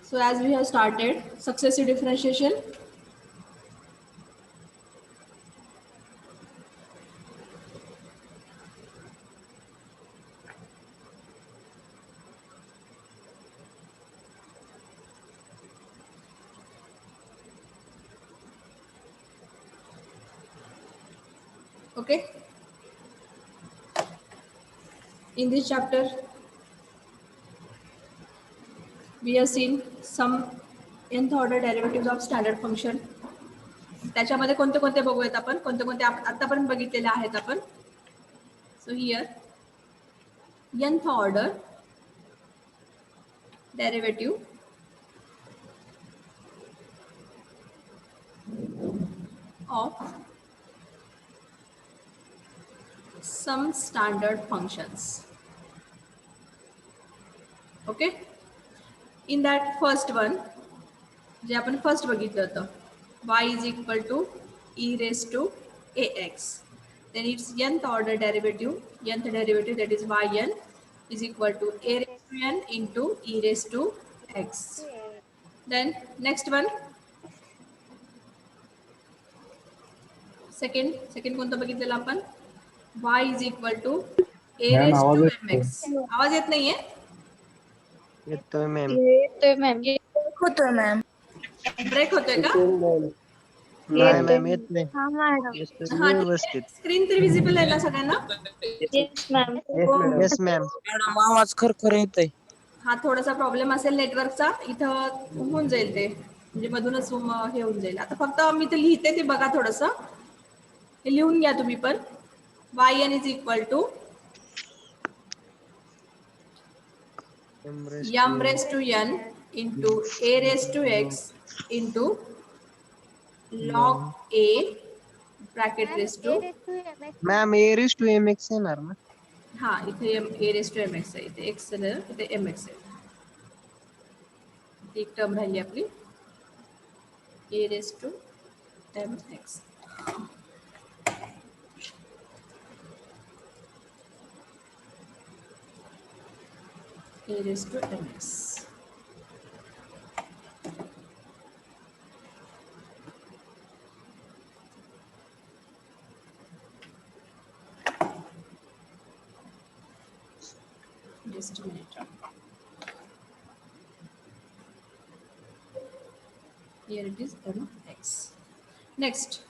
So as we have started successive differentiation, okay. In this chapter, we have seen some nth order derivatives of standard function. त्याच्यामध्ये कोणते कोणते बघूयात आपण, कोणते कोणते आतापर्यंत बघितलेले आहेत आपण. So here nth order derivative of some standard functions. Okay. In that first one, जे आपण फर्स्ट बघितलं होतं, y is equal to e raised to ax. Then its nth order derivative, that is yn is equal to a raised to n into e raised to x. Then next one, second कोणतं बघितलेलं आपण, y is equal to a raised to mx. आवाज येत नाहीये? येतोय ma'am. येतोय ma'am. होतोय ma'am. Break होतोय का? नाही मॅम येत नाही. हा मॅडम. येतोय हा, व्यवस्थित. स्क्रीन तरी विजिबल आहे ना सगळ्यांना? Yes ma'am. Yes ma'am. Madam आवाज खरखर येतोय. हा थोडासा प्रॉब्लेम असेल नेटवर्कचा, इथं होऊन जाईल ते, म्हणजे मधूनच हे होऊन जाईल. आता फक्त मी ते लिहिते, ते बघा थोडंसं, हे लिहून घ्या तुम्ही पण. yn is equal to m raised to n into a raised to x into log a bracket raised to, ma'am a raise to m x येणार ना? हा इथे a raised to mx आहे, इथे x आहे, इथे mx आहे. एक टर्म राहिली आपली a raised to mx. a raised to mx. Just a minute. Here it is mx. Next,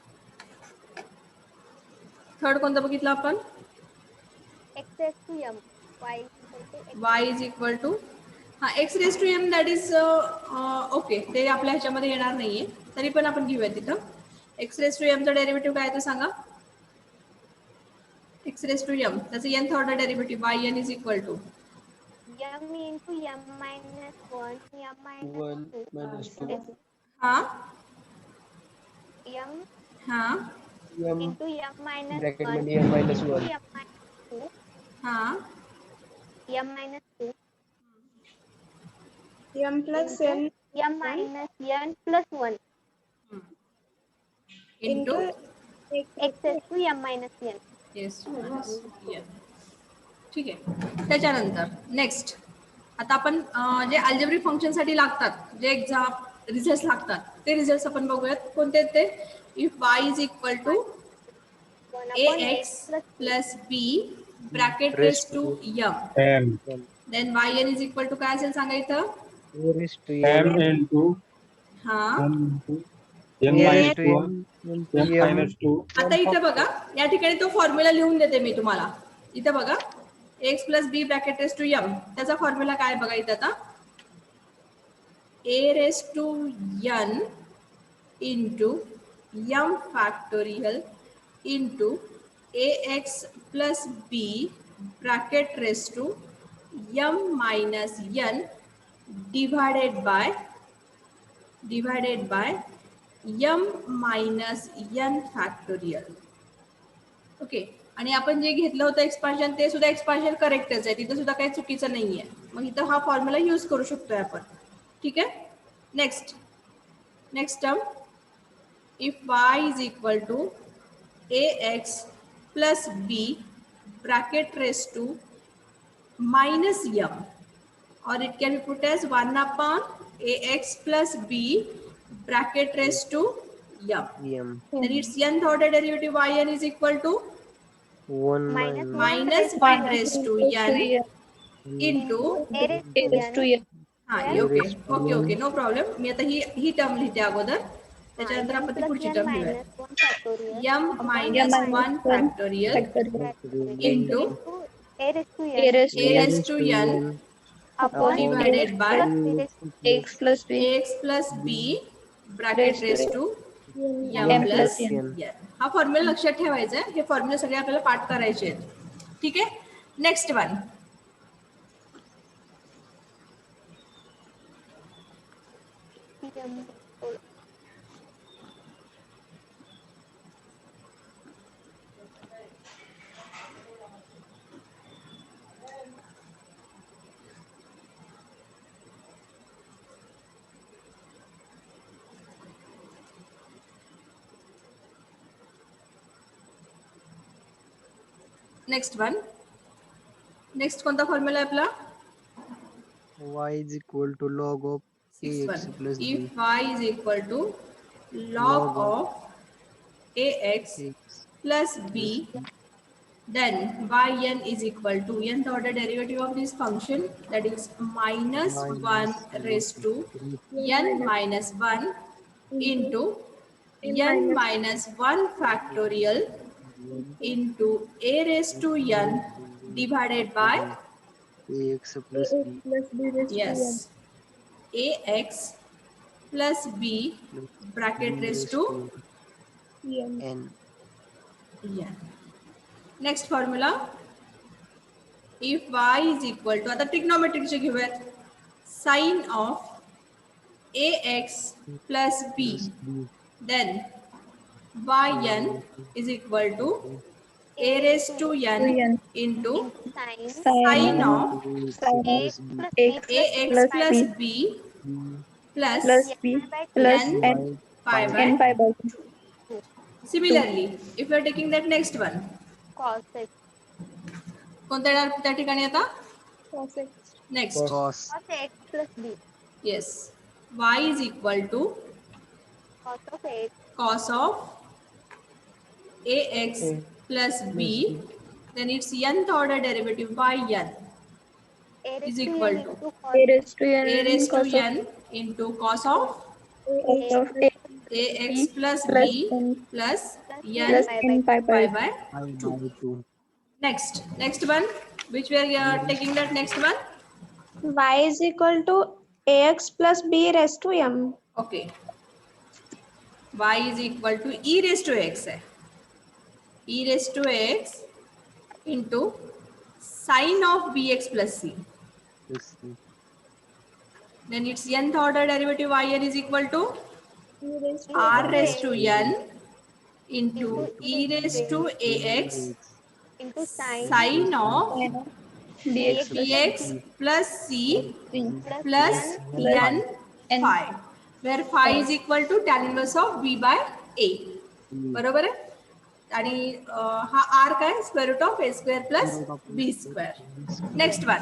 third कोणतं बघितलं आपण? x raised to m. y is equal to, हा x raised to m, that is okay, ते आपल्या ह्याच्यामध्ये येणार नाहीये, तरी पण आपण घेऊया तिथं. x raised to m चा डेरिव्हेटिव्ह काय आहे ते सांगा. x raised to m, त्याचं nth order derivative yn is equal to m into m minus 1, m minus 2. हा m हा into m minus ब्रॅकेट 1 मध्ये m minus into 1. m minus 2. हा m minus 2 m plus into n m minus n plus 1 into x raised to m minus n. Yes ठीक आहे. त्याच्यानंतर next, आता आपण जे अल्जेब्रिक फंक्शन साठी लागतात, जे एक्झाम रिझल्ट लागतात, ते रिझल्ट आपण बघूयात. कोणते ते? If y is equal to 1 upon ax plus plus b bracket raise Raised to to m, m. Then yn is equal to काय असेल सांगा इथं. A raise to m m. into हा m into n a raise minus to 1 m m into m. minus 2 आता इथं बघा, या ठिकाणी तो फॉर्म्युला लिहून देते मी तुम्हाला. इथं बघा, x plus b bracket raise to m, त्याचा फॉर्म्युला काय बघा इथं आता. a raise to n into m factorial into ax plus b bracket raised to m minus n divided by m minus n factorial. Okay, आणि आपण जे घेतलं होतं एक्सपान्शन, ते सुद्धा एक्सपान्शन करेक्टच आहे, तिथं सुद्धा काही चुकीचं नाहीये. मग इथं हा फॉर्म्युला यूज करू शकतोय आपण. ठीक आहे. Next term, if y is equal to ax plus b bracket raised to minus m, or it can be put as 1 upon ax plus b bracket raised to m. M. Then its nth order derivative yn is equal to 1 minus minus 1 1 raised to n into a raised to n. हा Yes. Okay okay okay no problem. मी आता ही term लिहिते अगोदर, त्याच्यानंतर आपण ती पुढची टर्म लिहूया. m minus 1 factorial into a raised to n upon divided by x plus b ax plus b bracket raised to m plus n. हा फॉर्म्युला लक्षात ठेवायचा आहे. हे फॉर्म्युले सगळे आपल्याला पाठ करायचे आहेत. ठीक आहे. Next one. Next one. Next कोणता फॉर्म्युला आहे आपला? Y is equal to log of ax plus b. If y is equal to log of ax X plus b, then yn is equal to nth order derivative of this function, that is minus 1 raised to n minus 1 into n minus 1 factorial into a raised to n divided by ax plus b plus b raised to yes ax plus b bracket raised to n. n. n. Next formula. If y is equal to, आता trigonometric चे घेऊयात. Sin of ax plus b, then yn is equal to a raised to n into sin of Plus b ax plus b plus b plus n n pi by n pi by 2. Similarly, if you are taking that next one, cos x कोणत्या येणार त्या ठिकाणी आता? Cos x. Next. cos cos x plus b yes. y is equal to cos of x cos of ax plus b, then its nth order derivative by n a is raised to equal n to into A raised to n a raised to cos of n into cos of cos of a ax plus plus b n plus plus n n pi pi by by pi by 2. next one, which we are taking that next one. Y is equal to ax plus b raised to m. Okay, y is equal to e raised to x है, e raised to x into sin of bx plus c, Plus c. then its nth order derivative yn is equal to e raised to r raised to n into e raised to ax into sin sin of dx bx plus c c plus n n phi, where phi is equal to tan inverse of b by a. बरोबर आहे. आणि हा r काय square root of a square plus b square. Next one.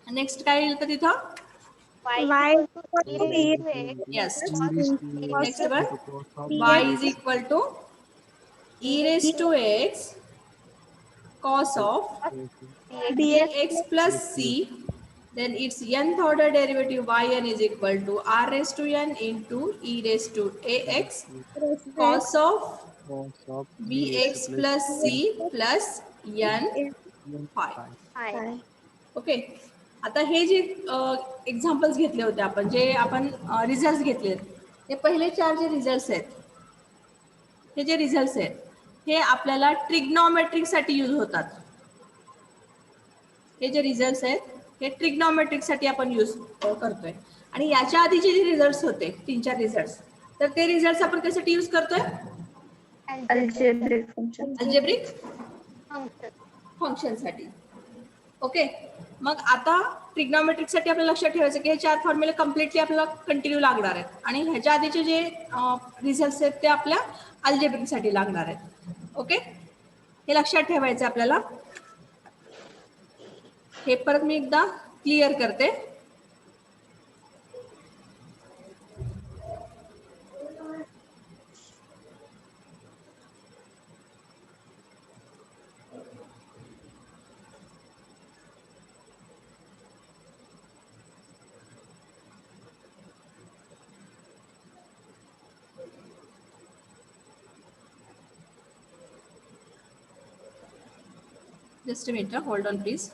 Next काय येईल तर तिथं? y Y equal to e raised to x Yes. Next Next one. Y is equal to e raised to x cos of bx plus c, then its nth order derivative yn is equal to r raised to n into e raised to ax cos of cos of bx plus c plus n phi. phi. Okay. आता हे जे examples घेतले होते आपण, जे आपण result घेतले, हे पहिले 4 जे रिझल्ट आहेत, हे जे रिझल्ट आहेत हे आपल्याला ट्रिग्नॉमेट्रिक साठी यूज होतात. हे जे रिझल्ट आहेत हे ट्रिग्नॉमेट्रिक साठी आपण यूज करतोय. आणि याच्या आधीचे जे रिझल्ट होते 3-4 रिझल्ट, तर ते रिझल्ट आपण कशासाठी यूज करतोय? algebraic function. Algebraic function. Function साठी. ओके. मग आता ट्रिग्नॉमेट्रिक साठी आपल्याला लक्षात ठेवायचं की हे 4 फॉर्म्युले कम्प्लिटली आपल्याला कंटिन्यू लागणार आहेत, आणि ह्याच्या आधीचे जे रिझल्ट आहेत ते आपल्या अल्जेब्रिक साठी लागणार आहेत. ओके, हे लक्षात ठेवायचं आपल्याला. हे परत मी एकदा क्लिअर करते. Just a minute, hold on please.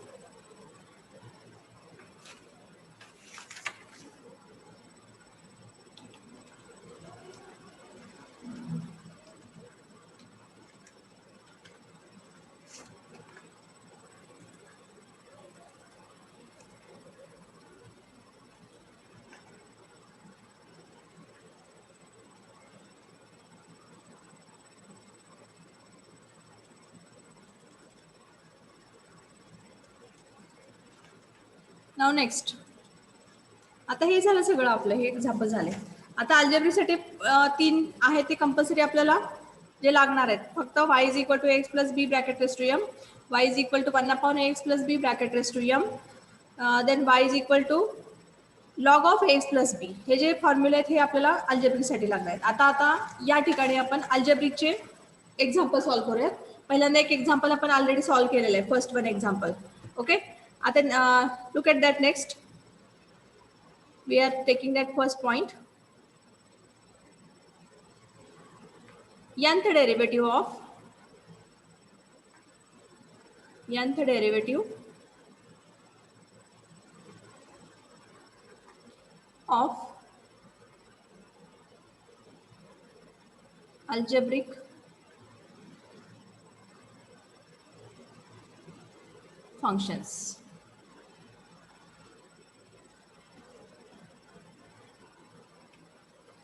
Now next. आता हे झालं सगळं आपलं, हे एक्झाम्पल झाले. आता अल्जेब्रिकसाठी 3 आहे ते कंपल्सरी आपल्याला जे लागणार आहेत. फक्त y is equal to x plus b bracket raise to m, y is equal to 1/x plus b bracket raise to m, then y is equal to log of x plus b. हे जे फॉर्म्युले आहेत हे आपल्याला अल्जेब्रिकसाठी लागणार आहेत. आता या ठिकाणी आपण अल्जेब्रिकचे एक्झाम्पल सॉल्व्ह करूयात. पहिल्यांदा एक एक्झाम्पल आपण ऑलरेडी सॉल्व्ह केलेलं आहे, फर्स्ट वन एक्झाम्पल. ओके, आता look at that next. We are taking that first point. Nth derivative of algebraic functions.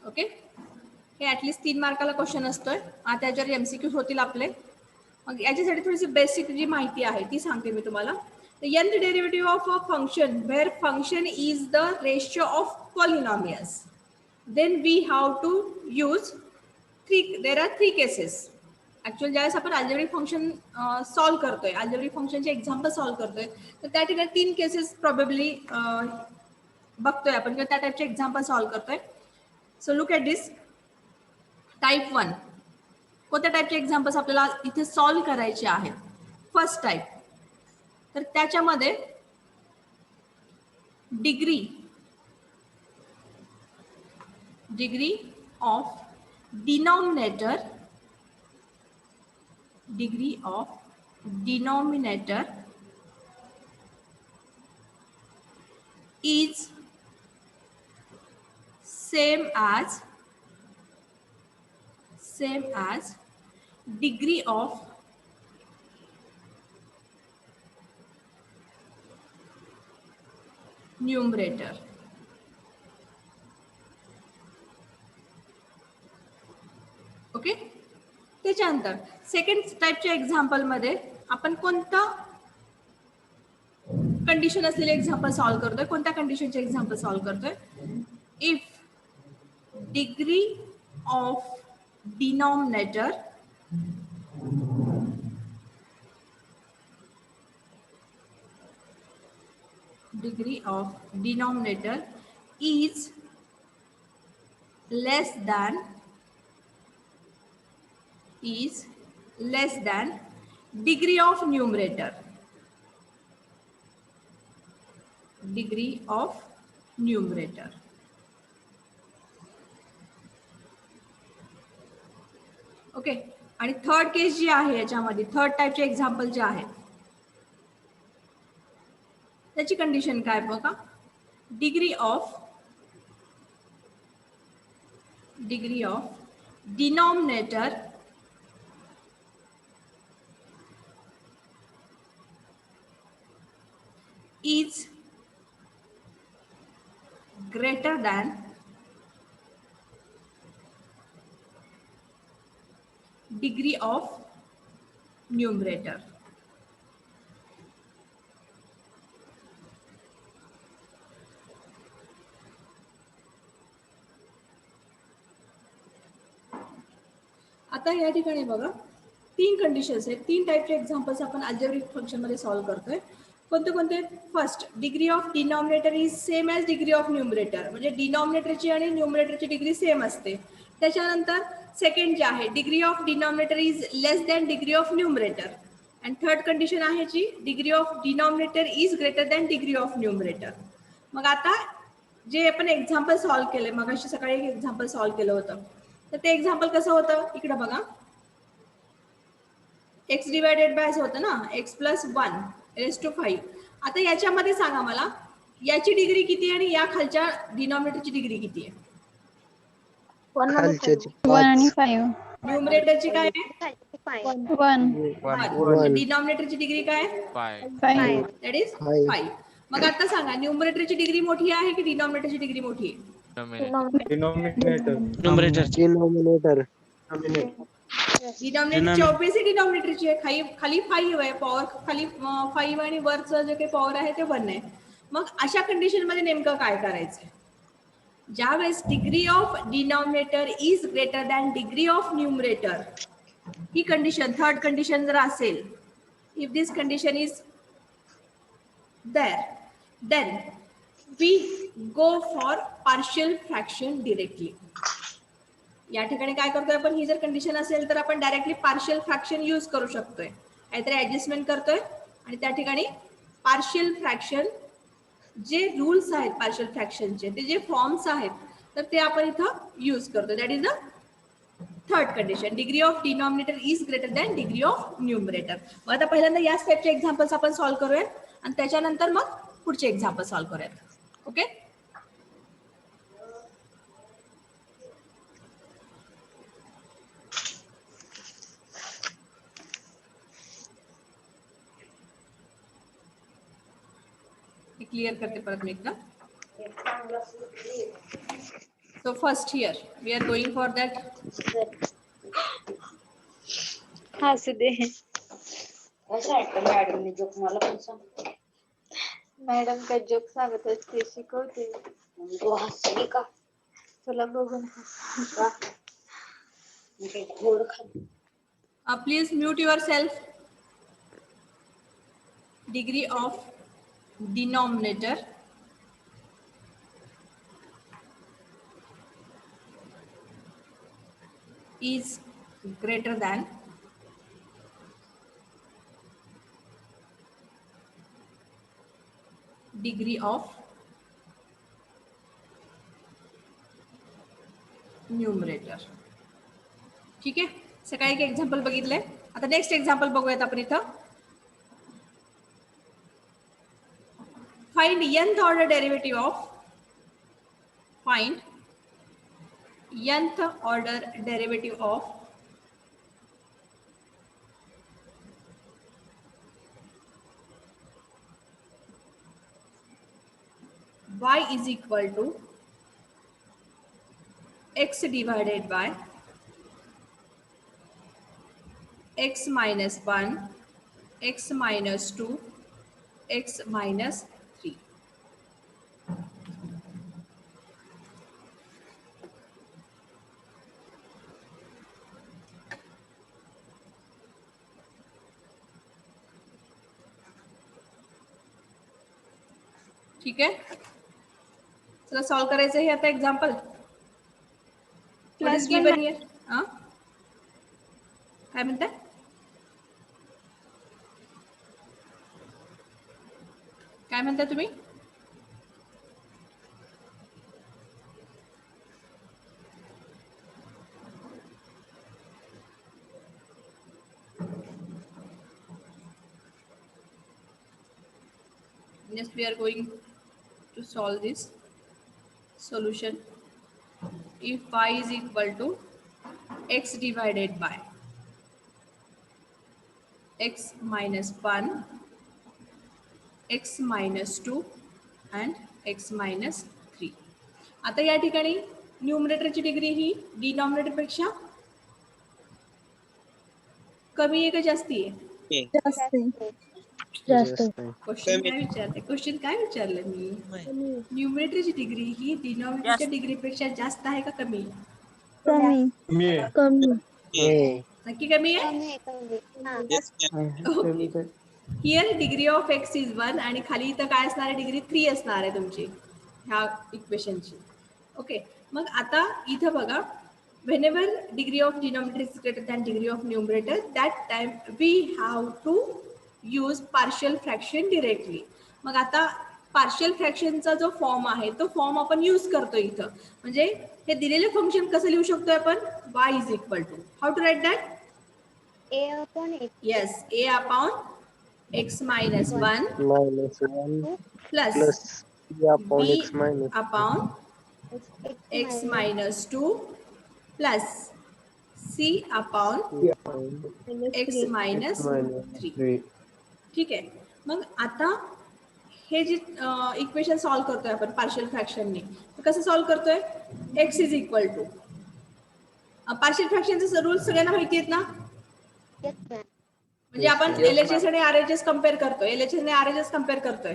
Okay, हे ॲटलिस्ट 3 मार्काला क्वेश्चन असतोय. आता त्याच्यावर एमसीक्यू होतील आपले. मग याच्यासाठी थोडीशी बेसिक जी माहिती आहे ती सांगते मी तुम्हाला. nth derivative of a function where function is the ratio of polynomials, then we have to use there are 3 cases. Actually ज्यावेळेस आपण अल्जेब्रिक फंक्शन सॉल्व्ह करतोय, अल्जेब्रिक फंक्शनचे एक्झाम्पल सॉल्व्ह करतोय, तर त्या ठिकाणी 3 केसेस प्रॉबेबली बघतोय आपण, किंवा त्या टाईपचे एक्झाम्पल सॉल्व्ह करतोय. So look at this. Type 1 कोणत्या टाईपचे एक्झाम्पल्स आपल्याला इथे सॉल्व्ह करायचे आहेत? First type. तर त्याच्यामध्ये degree of denominator is same as degree of numerator. Okay, त्याच्यानंतर सेकंड टाईपच्या एक्झाम्पल मध्ये आपण कोणता कंडिशन असलेले एक्झाम्पल सॉल्व्ह करतोय? कोणत्या कंडिशनचे एक्झाम्पल सॉल्व्ह करतोय? If degree of denominator is less than degree of numerator. Okay, आणि थर्ड केस जी आहे याच्यामध्ये, थर्ड टाईपचे एक्झाम्पल जे आहेत त्याची कंडिशन काय बघा. Degree of denominator is greater than degree of numerator. आता या ठिकाणी बघा 3 कंडिशन्स आहेत, 3 टाईपचे एक्झाम्पल्स आपण अल्जेब्रिक फंक्शन मध्ये सॉल्व्ह करतोय. कोणते कोणते? First, degree of denominator is same as degree of numerator, म्हणजे डिनॉमिनेटरची आणि न्यूमरेटरची डिग्री सेम असते. त्याच्यानंतर सेकंड जे आहे, degree of denominator is less than degree of numerator. And third condition आहे जी degree of denominator is greater than degree of numerator. मग आता जे आपण एक्झाम्पल सॉल्व्ह केले, मग अशी सकाळी एक एक्झाम्पल सॉल्व्ह केलं होतं, तर ते एक्झाम्पल कसं होतं इकडे बघा. एक्स डिवायडेड बाय असं होतं ना, एक्स प्लस 1 रेस टू 5. आता याच्यामध्ये सांगा मला याची डिग्री किती आहे आणि या खालच्या डिनॉमिनेटरची डिग्री किती आहे? खालच्याची 1 आणि 5 5. न्यूमरेटरची काय आहे? 1 1. डिनॉमिनेटरची डिग्री काय आहे? 5. That is 5 5. मग आता सांगा न्यूमरेटरची डिग्री मोठी आहे की डिनॉमिनेटरची डिग्री मोठी आहे? डिनॉमिनेटर डिनोमिनेटर डिनॉमिनेटरची ऑब्विसली डिनॉमिनेटरची आहे. खाली 5 आहे, पॉवर खाली 5 आणि वरचं जे काही पॉवर आहे ते 1 आहे. मग अशा कंडिशन मध्ये नेमकं काय करायचं? ज्यावेळेस degree of denominator is greater than degree of numerator, he condition third condition जर असेल, if this condition is there, then we go for partial fraction directly. या ठिकाणी काय करतोय आपण? ही जर कंडिशन असेल तर आपण डायरेक्टली पार्शियल फ्रॅक्शन यूज करू शकतोय. काहीतरी ऍडजस्टमेंट करतोय आणि त्या ठिकाणी पार्शियल फ्रॅक्शन जे रूल्स आहेत पार्शियल फ्रॅक्शनचे, ते जे फॉर्म्स आहेत, तर ते आपण इथं यूज करतोय. That is the third condition. Degree of denominator is greater than degree of numerator. मग आता पहिल्यांदा या स्टेपचे एक्झाम्पल्स आपण सॉल्व्ह करूया आणि त्याच्यानंतर मग पुढचे एक्झाम्पल सॉल्व्ह करूयात. ओके, क्लिअर करते परत मी एकदा. So first here we are going for that. असू दे. मॅडम काय जोक सांगत असते, शिकवते. तुला बघून please mute your self. Degree of denominator is greater than degree of numerator. ठीक आहे, सकाळी एक एक्झाम्पल बघितलंय. आता नेक्स्ट एक्झाम्पल बघूयात आपण इथं. Find nth order derivative of nth order derivative of y is equal to x divided by x minus 1, x minus 2, x minus 3. ठीक आहे, चला सॉल्व करायचं आहे आता एक्झाम्पल. Plus given here. काय म्हणताय? काय म्हणताय तुम्ही? Next we are going to solve this solution. If y is equal to x divided by x minus 1, x minus 2 and x minus 3. आता या ठिकाणी न्यूमरेटरची डिग्री ही डिनॉमिनेटर पेक्षा कमी आहे का जास्ती आहे? जास्त क्वेश्चन काय विचारते? क्वेश्चन काय विचारलं मी? न्यूमरेटरची डिग्री ही डिनॉमिनेटरच्या डिग्रीपेक्षा जास्त आहे का कमी? नक्की कमी आहे. Here degree of x is 1 आणि खाली इथं काय असणार आहे? डिग्री 3 असणार आहे तुमची ह्या इक्वेशनची. ओके, मग आता इथं बघा, whenever degree of denominator is greater than degree of numerator, that time we have to use partial fraction directly. मग आता पार्शियल फ्रॅक्शनचा जो फॉर्म आहे तो फॉर्म आपण यूज करतो इथं. म्हणजे हे दिलेले फंक्शन कसं लिहू शकतो आपण? y is equal to, how to write that? A upon X yes, a upon x minus 1 minus 1 plus plus c upon b x minus upon X x minus minus 2 plus c upon c upon x x minus minus 3. 3. ठीक आहे. मग आता हे जे equation solve करतोय आपण partial फ्रॅक्शनने, कसं solve करतोय? X is equal to partial फ्रॅक्शनचे रूल्स सगळ्यांना माहिती आहेत ना? Yes, ma'am. म्हणजे आपण एलएचएस आणि आरएचएस कम्पेअर करतोय, एलएचएस आणि आरएचएस कम्पेअर करतोय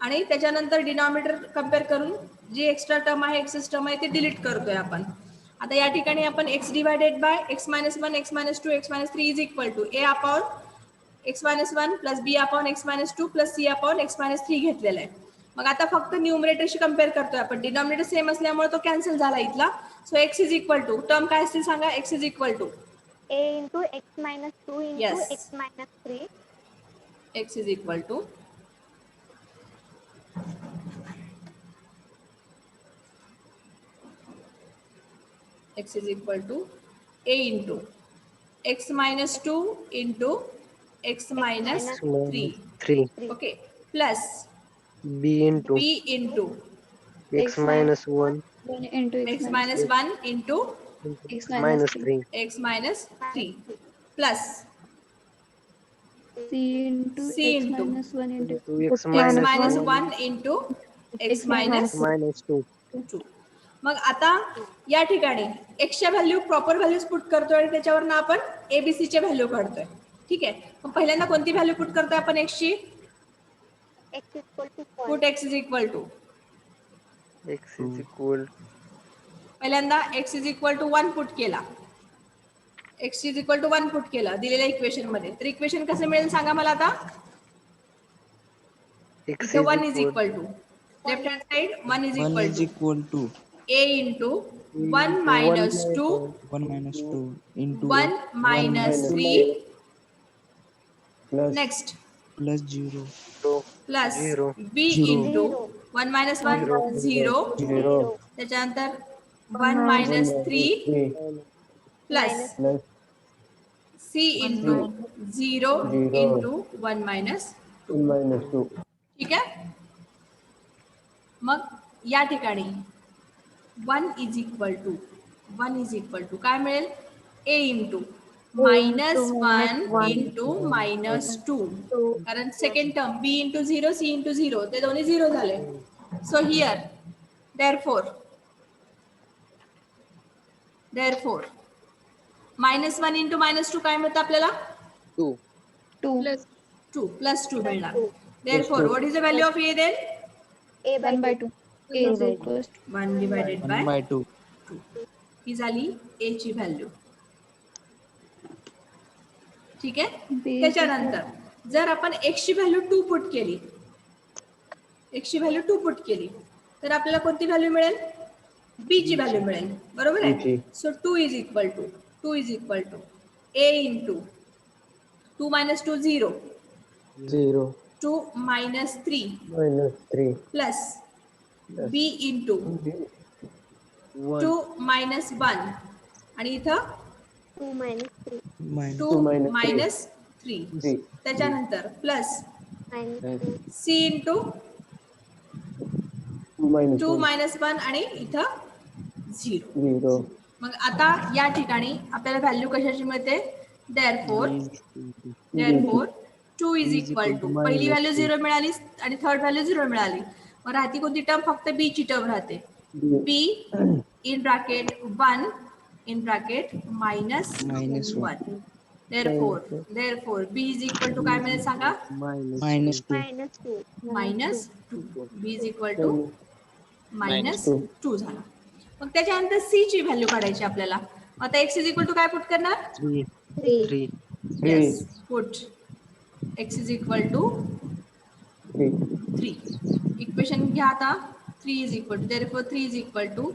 आणि त्याच्यानंतर डिनॉमिनेटर कम्पेअर करून जी एक्स्ट्रा टर्म आहे, एक्सेस टर्म आहे, ते डिलीट करतोय आपण. आता या ठिकाणी आपण x divided by x minus 1, x minus 2, x minus 3 is equal to a upon x minus 1 plus b upon x minus 2 plus c upon x minus 3 घेतलेला आहे. मग आता फक्त न्यूमरेटरशी कम्पेअर करतोय आपण, डिनॉमिनेटर सेम असल्यामुळे तो कॅन्सल झाला इथला. So x is equal to term काय असतील सांगा? X is equal to A into X minus 2 into Yes. X minus 3. X is equal to x is equal to a into x minus 2 into x minus X minus 3. 3 Okay, plus b into b into x minus 1 x minus 1 into into x minus 3 x minus 3 plus C into C x into minus 1 into into x x minus minus 1 1 into x x minus minus 2. 2. मग आता या ठिकाणी एक्सच्या value proper values put करतोय आणि त्याच्यावरनं आपण एबीसीचे value काढतोय. ठीक आहे. मग पहिल्यांदा कोणती व्हॅल्यू पुट करतोय आपण एक्सची? X equal to 1. Put x is equal to X is equal पहिल्यांदा x is equal to 1 put केला, x is equal to 1 put केला दिलेल्या इक्वेशन मध्ये. तर इक्वेशन कसं मिळेल सांगा मला आता? x इथे is 1 is equal equal to left hand side 1 is 1 equal is to equal to a into 1 to minus 2 1 minus 2 into 1 minus 3 plus next plus 0 plus 0 b Zero. into 1 minus 1 0 0 त्याच्यानंतर 1 minus 3 3 plus plus c into 0 0 into 1 minus 2. 1 minus 2 ठीक आहे. मग या ठिकाणी 1 is equal to काय मिळेल? a into minus 1 into minus 2, कारण second term b into 0 c into 0 ते दोन्ही 0 झाले. So here therefore minus 1 into minus 2 काय मिळतं आपल्याला? 2 2 प्लस 2 मिळणार. therefore what is the value of a then? A by 1 by 2. A is by equals 1 divided 1 by by 2 2. ही झाली a ची value. ठीक आहे. B is त्याच्यानंतर जर आपण x ची व्हॅल्यू 2 पुट केली, तर आपल्याला कोणती व्हॅल्यू मिळेल? b ची व्हॅल्यू मिळेल. बरोबर B आहे. ची. So 2 is equal to a into 2 minus 2 0 0 2 minus 3 minus 3 plus b into 1 2 minus 1 आणि इथं 2 minus 3 minus 2 minus minus 3 3 त्याच्यानंतर plus minus 2 c into 2 minus 2 1 minus 1 आणि इथं 0. 0 मग आता या ठिकाणी आपल्याला व्हॅल्यू कशाची मिळते? therefore 2 इज इक्वल टू पहिली व्हॅल्यू 0 मिळाली आणि थर्ड व्हॅल्यू 0 मिळाली. मग राहते कोणती टर्म? फक्त b ची टर्म राहते. b in bracket 1 in bracket minus Minus 1. therefore b is equal to काय मिळेल सांगा? minus 2 minus 2 minus 2. b is equal to minus 2 झाला. मग त्याच्यानंतर c ची व्हॅल्यू काढायची आपल्याला. आता x इज इक्वल टू काय पुट करणार? 3 3 3 yes, put x is equal to 3 3. Equation घ्या आता. 3 is equal to therefore 3 is equal to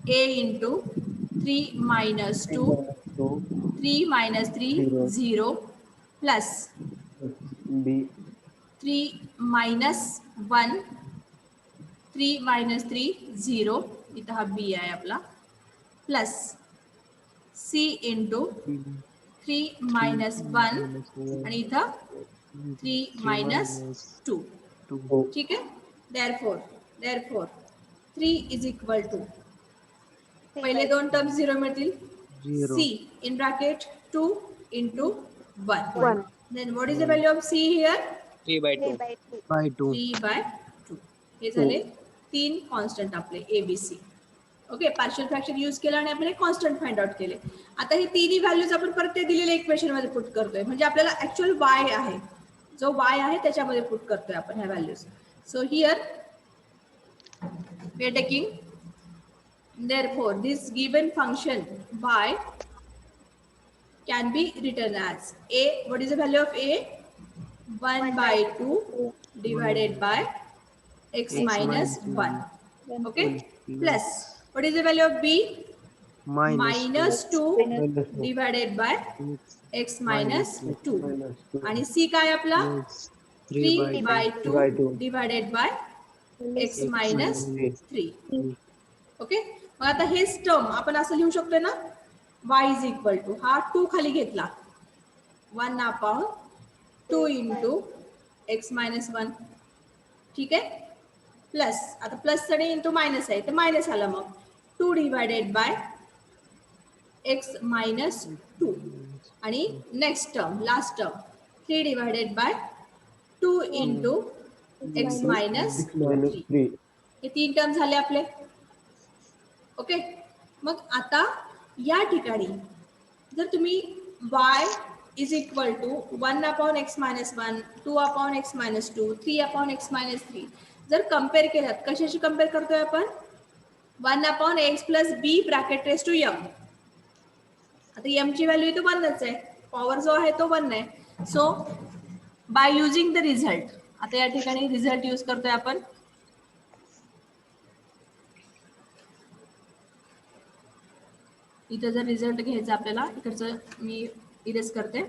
a into 3 minus 2 2 3 minus 3 0 plus B 3 minus 1 3 minus 3 0 इथं हा b आहे आपला प्लस c इंटू 3 मायनस 1 आणि इथं 3 मायनस 2. 2. ठीक आहे. therefore 3 इज इक्वल टू पहिले दोन टर्म्स 0 मिळतील. 0. c in bracket 2 into 1. 1. Then what is the value of c here? 3 by 2. By 2. 3 by 2. हे झाले 3 कॉन्स्टंट आपले ABC. Okay, partial fraction use केला आणि आपण कॉन्स्टंट फाइंड आउट केले. आता हे तिन्ही व्हॅल्यूज आपण परत ते दिलेल्या इक्वेशन मध्ये पुट करतोय, म्हणजे आपल्याला ऍक्च्युअल y आहे, जो y आहे त्याच्यामध्ये पुट करतोय आपण ह्या values. So here we are taking therefore this given function y can be written as a. What is the value of a? 1 by 2 divided by x minus 1. Okay, plus what is the value of b? minus 2 divided by x minus 2. आणि c काय आपला? 3 by 2 divided by x minus 3. Okay, मग आता हेच term आपण असं लिहू शकतो ना, y इज इक्वल टू हा 2 खाली घेतला 1 अपॉन 2 इंटू x मायनस 1. ठीक आहे, प्लस आता प्लस साठी इंटू मायनस आहे तर मायनस आला, मग 2 डिवायडेड बाय x मायनस 2 आणि next term last term 3 divided by 2 into x minus 3. हे 3 टर्म झाले आपले. ओके, मग आता या ठिकाणी जर तुम्ही y is equal to 1 upon x minus 1, 2 upon x minus 2, 3 upon x minus 3 जर कम्पेअर केलात, कशाशी कम्पेअर करतोय आपण? 1 upon x plus b bracket raise to m. आता m ची व्हॅल्यू इथे 1च आहे, पॉवर जो आहे तो 1 आहे. So by using the result, आता या ठिकाणी रिझल्ट यूज करतोय आपण. इथं जर रिझल्ट घ्यायचा आपल्याला, इकडचं मी इरेज करते.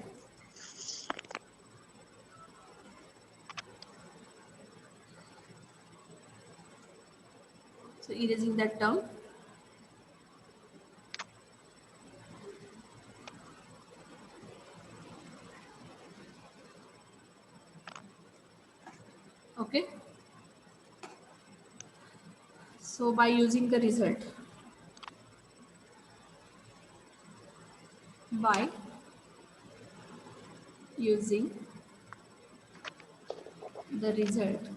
So erasing that term. Okay, so by using the result, by using the result,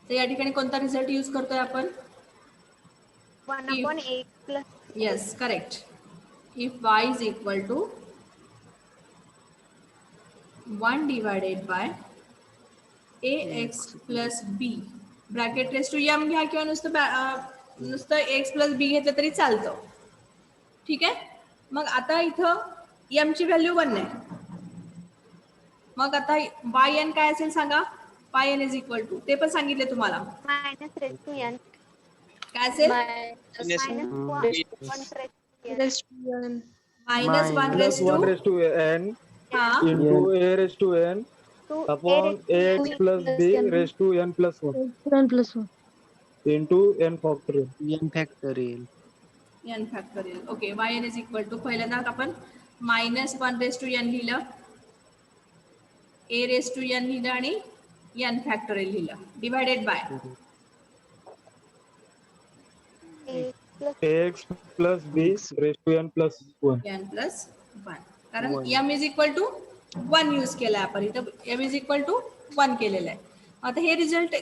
तर या ठिकाणी कोणता रिझल्ट यूज करतोय आपण? 1 upon 8 plus. Yes, correct. If y is equal to 1 divided by ax plus b bracket raise to m घ्या किंवा नुसतं x plus b घेतलं तरी चालतं. ठीक आहे, मग आता इथं m ची व्हॅल्यू 1 आहे, मग आता yn काय असेल सांगा? yn इज इक्वल टू, ते पण सांगितले तुम्हाला, Minus raised to n. काय असेल? Minus 1 raised to n. Minus 1 raise Plus 1 to raised to n हा into a raised to n To upon a ax plus b raised to n plus 1 into n factorial. n factorial. n factorial. Okay, yn is equal to पहिल्यांदा आपण minus 1 raise to n लिहिलं, a raise to n लिहिलं आणि n factorial लिहिलं, divided by ax plus b raised to n plus 1. n plus 1, कारण m is equal to 1 use केलाय आपण इथं, m इज इक्वल टू 1 केलेलं आहे. आता हे रिझल्ट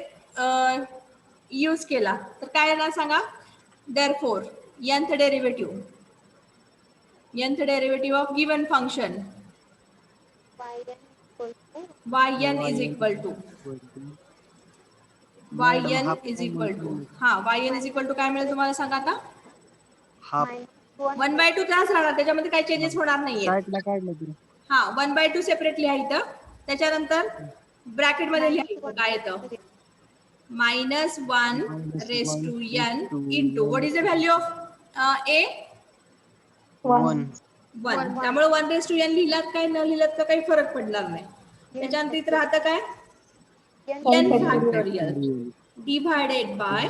यूज केला तर काय येणार सांगा? therefore nth derivative of given function yn is equal to yn is equal to yn is equal to काय मिळेल तुम्हाला सांगा? आता हाफ 1/2 तास राहणार, त्याच्यामध्ये काही चेंजेस होणार नाहीये. साईडला काढलं तरी 1/2 सेपरेट लिहा इथं, त्याच्यानंतर ब्रॅकेट मध्ये लिहायचं काय येतं? Minus 1 raise to n into what is the value of a? 1. 1. त्यामुळे 1 रेस टू n लिहिलात काय न लिहिलात तर काही फरक पडणार नाही. त्याच्यानंतर इथं राहतं काय? n factorial divided by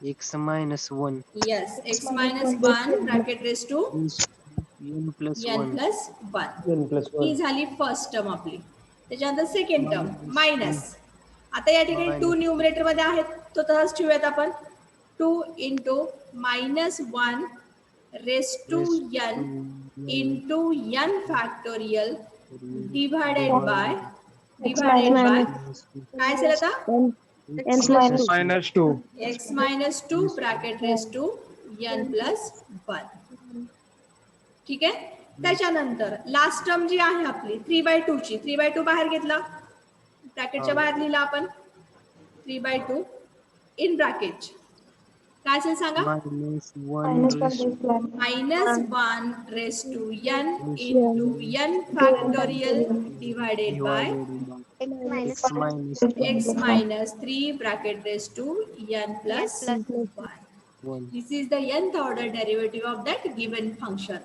x minus 1. yes x minus 1 bracket raise to n plus n 1 plus 1 n plus ही 1. झाली फर्स्ट टर्म आपली. त्याच्यानंतर सेकंड टर्म Minus मायनस. आता या ठिकाणी Minus 2 न्यूमरेटर मध्ये आहेत तो तसाच ठेवूयात आपण. 2 into minus 1 raise to raised n to n into n factorial factorial divided by divided minus 2 काय असेल आता x minus 2 Minus 2. x minus 2 bracket raise to n plus 1. ठीक आहे. त्याच्यानंतर लास्ट टर्म जी आहे आपली 3/2 ची 3/2 बाहेर घेतला ब्रॅकेटच्या बाहेर लिहिला आपण 3/2 इन ब्रॅकेट काय असेल सांगा minus 1 raised minus 1 raise to n raised into to n factorial divided by divided by X minus x minus 3 x minus 3 bracket raise to n plus 1. 1. This is the nth order derivative of that given function.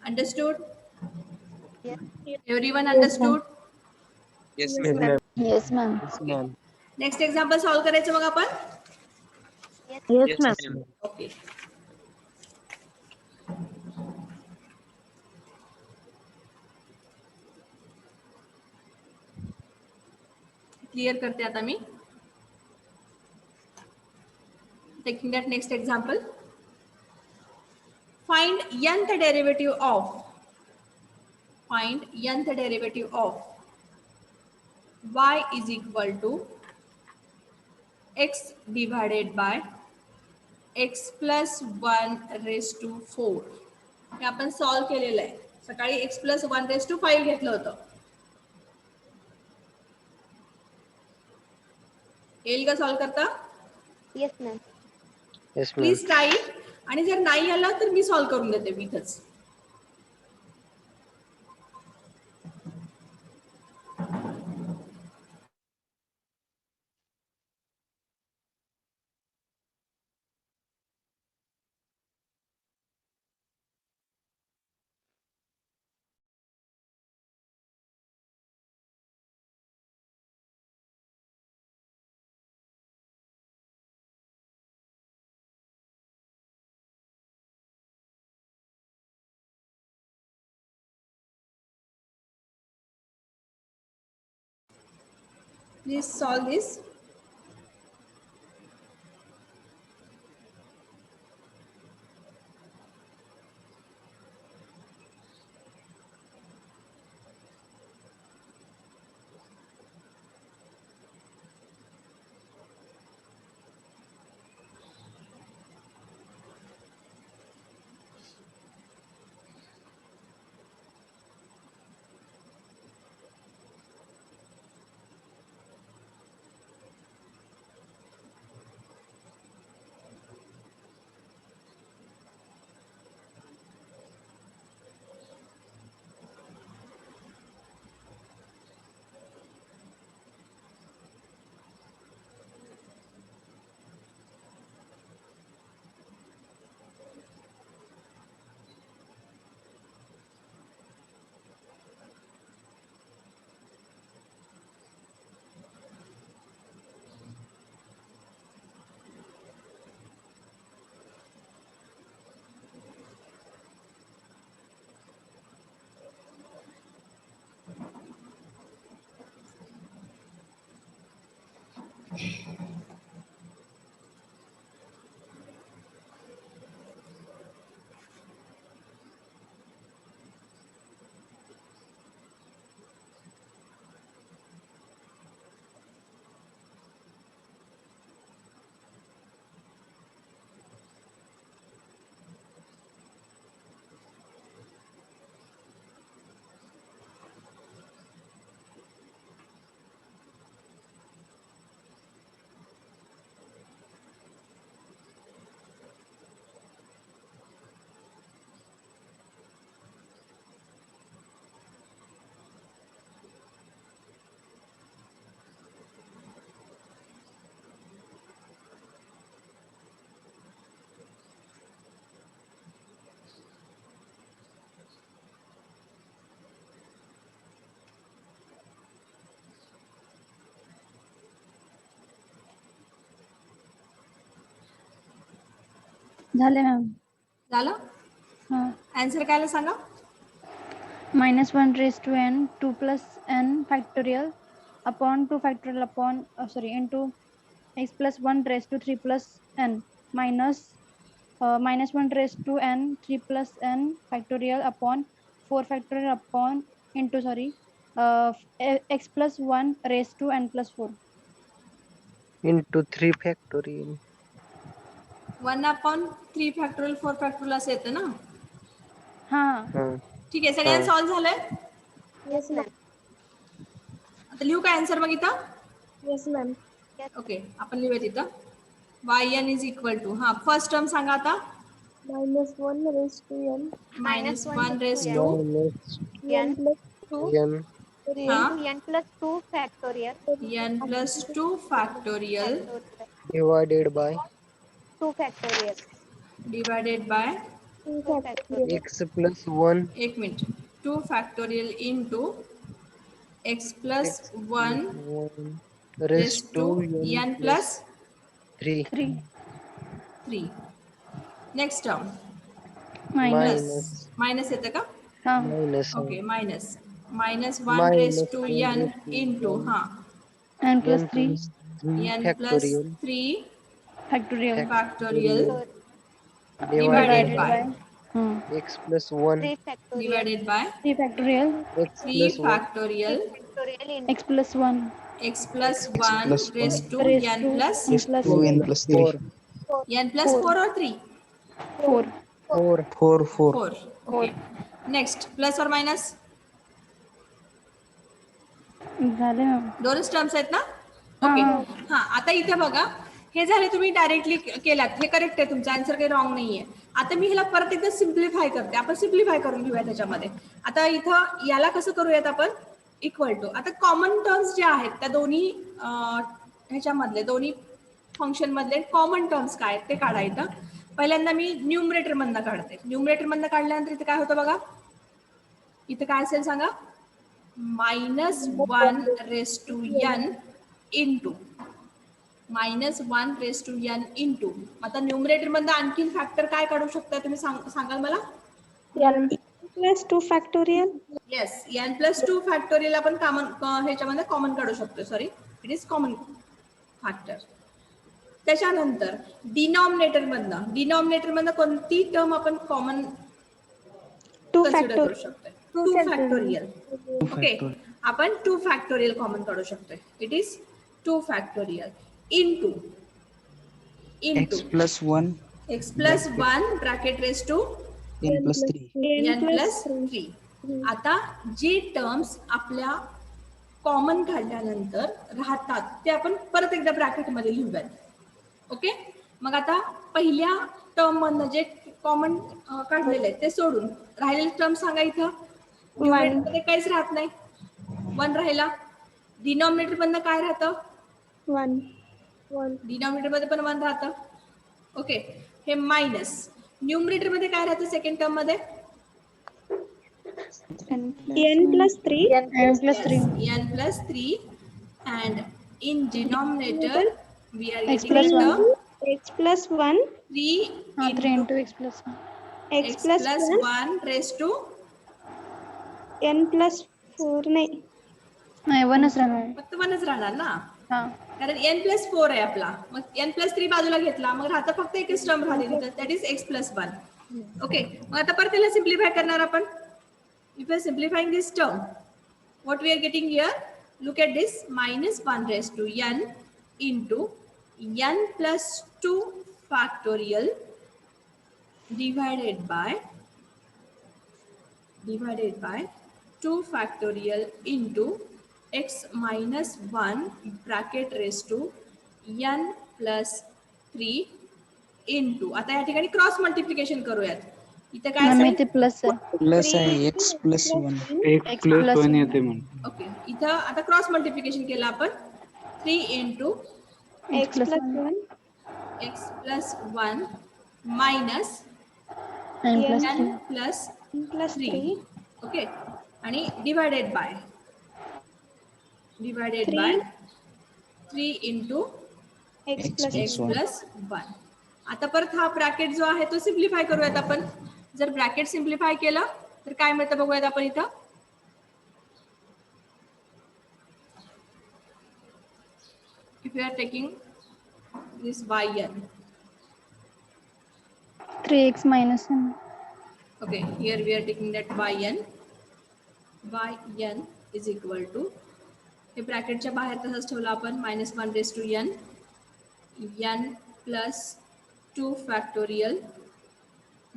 Understood? Yes. Everyone understood? Yes, Yes, ma'am. ma'am. Yes, ma'am. Yes, ma'am. Next example solve करायचं मग आपण. Yes, ma'am. Okay. Clear करते आता मी. Taking that next example. Find nth derivative of y is equal to x divided by x plus 1 raised to 4. हे आपण solve केलेलं आहे. सकाळी x plus 1 raised to 5 घेतलं होतं. येईल का सॉल्व करता? Yes, ma'am. Yes, ma'am. Please try it. आणि जर नाही आला तर मी सॉल्व करून देते विथच. Please solve this. झाले मॅम. झालं? हा. आन्सर काय आलं सांगा. -1 raised to n 2 plus n factorial upon 2 factorial upon into x plus 1 raised to 3 plus n minus -1 raised to n 3 plus n factorial upon 4 factorial upon into x plus 1 raised to n plus 4. into 3 factorial. 1/3 factorial 4 factorial असं येतं ना. हा ठीक आहे, सगळ्यांना solve झालंय. Yes, ma'am. आता लिहू काय आन्सर मग इथं. Yes, ma'am. ओके, आपण लिहूयात इथं yn इज इक्वल टू, हा फर्स्ट टर्म सांगा आता. -1 raised to n. -1 raise n. To minus n N plus 2 n हा into n plus 2 factorial n plus 2 factorial divided by 2 factorial divided by 2 2 factorial. factorial x plus 1 एक minute 2 factorial into x plus 1 1 raise raised to to n plus 3 3 3. Next term minus minus minus येतं का. हा minus okay minus -1 minus raise to 1 n raised to into n हा n plus n 3 plus 3 n plus factorial 3 factorial factorial divided divided by by x plus 1 3 factorial divided by 3 factorial x 3 plus 1 factorial factorial into x plus 1 x plus x 1 plus raise 1 to raised n to plus n is plus 2n plus 3 n plus 4 और 3 4 4 4 4 4. Okay, next plus और minus झाले ना. दोनच terms आहेत ना. Okay हा, आता इथे बघा हे झाले, तुम्ही डायरेक्टली केलात, हे करेक्ट आहे, तुमचा आन्सर काही रॉंग नाहीये. आता मी ह्याला परत एकदा सिम्प्लिफाय करते, आपण सिम्प्लिफाय करून घेऊया त्याच्यामध्ये. आता इथं याला कसं करूयात आपण, इक्वल टू, आता कॉमन टर्म्स ज्या आहेत त्या दोन्ही ह्याच्यामधले दोन्ही फंक्शन मधले कॉमन टर्म्स काय आहेत ते काढायचं. पहिल्यांदा मी न्यूमरेटर मधनं काढते. न्यूमरेटर मधनं काढल्यानंतर इथे काय होतं बघा, इथे काय असेल सांगा, -1 raise to n into -1 raise to n into. आता न्यूमरेटर मधनं आणखीन फॅक्टर काय काढू शकता तुम्ही सांगाल मला. N plus 2 factorial. Yes, n plus 2 factorial आपण कॉमन ह्याच्यामध्ये कॉमन काढू शकतो. Sorry, it is common factor. त्याच्यानंतर डिनॉमिनेटर मधनं कोणती टर्म आपण कॉमन 2 कन्सिडर करू factorial. शकतो. 2 फॅक्टोरियल. ओके, आपण 2 फॅक्टोरियल कॉमन काढू शकतोय. It is 2 factorial into x plus 1 x plus 1 bracket raise to n plus 3 n plus 3. आता जे टर्म्स आपल्या कॉमन काढल्यानंतर राहतात ते आपण परत एकदा ब्रॅकेटमध्ये लिहूयात. ओके, मग आता पहिल्या टर्म मधनं जे कॉमन काढलेले आहेत ते सोडून राहिलेले टर्म सांगा. इथं न्यूमरेटरमध्ये काहीच राहत नाही, 1 राहिला. डिनॉमिनेटर मधनं काय राहतं, 1 डिनॉमिनेटर मध्ये पण 1 राहतं. ओके, हे मायनस. न्यूमरेटर मध्ये काय राहतं सेकंड टर्म मध्ये, N plus 3. n plus 3 n plus 3 and in denominator we are X getting plus the term x plus 1 3 3 into into x plus 1 x x plus plus 1 1 raised to n plus 4 नाही नाही 1च राहणार. फक्त 1च राहणार ना, हा कारण n plus 4 आहे आपला. मग n plus 3 बाजूला घेतला, मग राहतं फक्त एकच टर्म राहते, that is x plus 1. Okay, मग आता परत त्याला सिम्प्लिफाय करणार आपण. If we are simplifying this term, what we are getting here, look at this, -1 raised to n into n plus 2 factorial divided by 2 factorial into x minus 1 bracket raised to n plus 3 into, आता या ठिकाणी cross multiplication करूयात. इथे काय mummy असेल, ते plus आहे. Plus आहे x plus 1 x X plus plus 1 1. येते म्हणून. ओके, इथं आता क्रॉस मल्टिप्लिकेशन केलं आपण. 3 into x plus 1 x plus 1 minus n plus n 3 plus n plus 3. 3 okay, आणि divided by 3 into x X plus x 1 plus 1. आता परत हा ब्रॅकेट जो आहे तो सिम्प्लिफाय करूयात आपण. जर ब्रॅकेट सिम्प्लिफाय केलं तर काय मिळतं बघूयात आपण इथं. If you are taking this yn, 3x minus n. okay, here we are taking that yn is equal to, हे ब्रॅकेटच्या बाहेर तसंच ठेवलं आपण, -1 raised to n plus 2 factorial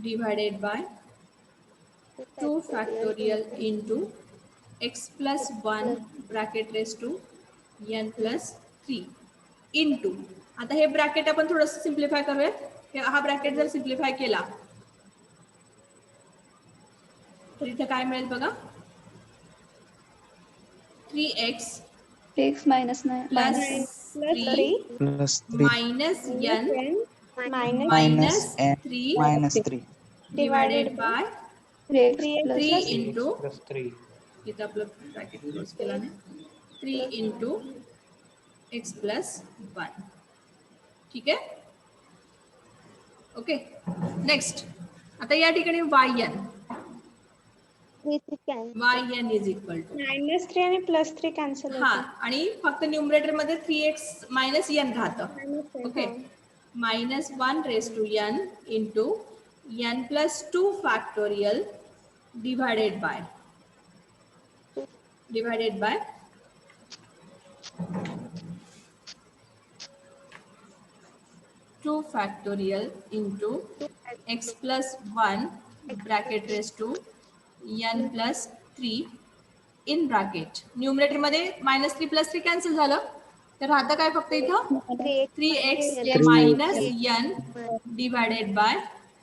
divided by 2 factorial into x plus 1 bracket raised to n plus 3 into, आता हे bracket आपण थोडंसं simplify करूयात. हा ब्रॅकेट जर सिम्प्लिफाय केला तर इथे काय मिळेल बघा, 3x x minus 9 plus plus 3 plus 3 minus n minus minus n 3 minus 3 divided by 3x 3 into, plus 3. इथं आपलं ब्रॅकेट क्लोज केला नाही, 3 into x plus 1. ठीक आहे. Okay, next. आता या ठिकाणी yn इज इक्वल टू, -3 आणि +3 कॅन्सल हा, आणि फक्त न्यूमरेटर मध्ये 3x minus n राहतं. Okay, -1 raised to n into n plus 2 factorial divided by 2 factorial into x plus 1 bracket raised to n plus 3 in bracket. Numerator मध्ये -3 + 3 cancel झालं तर राहतं काय फक्त इथं 3x minus n divided by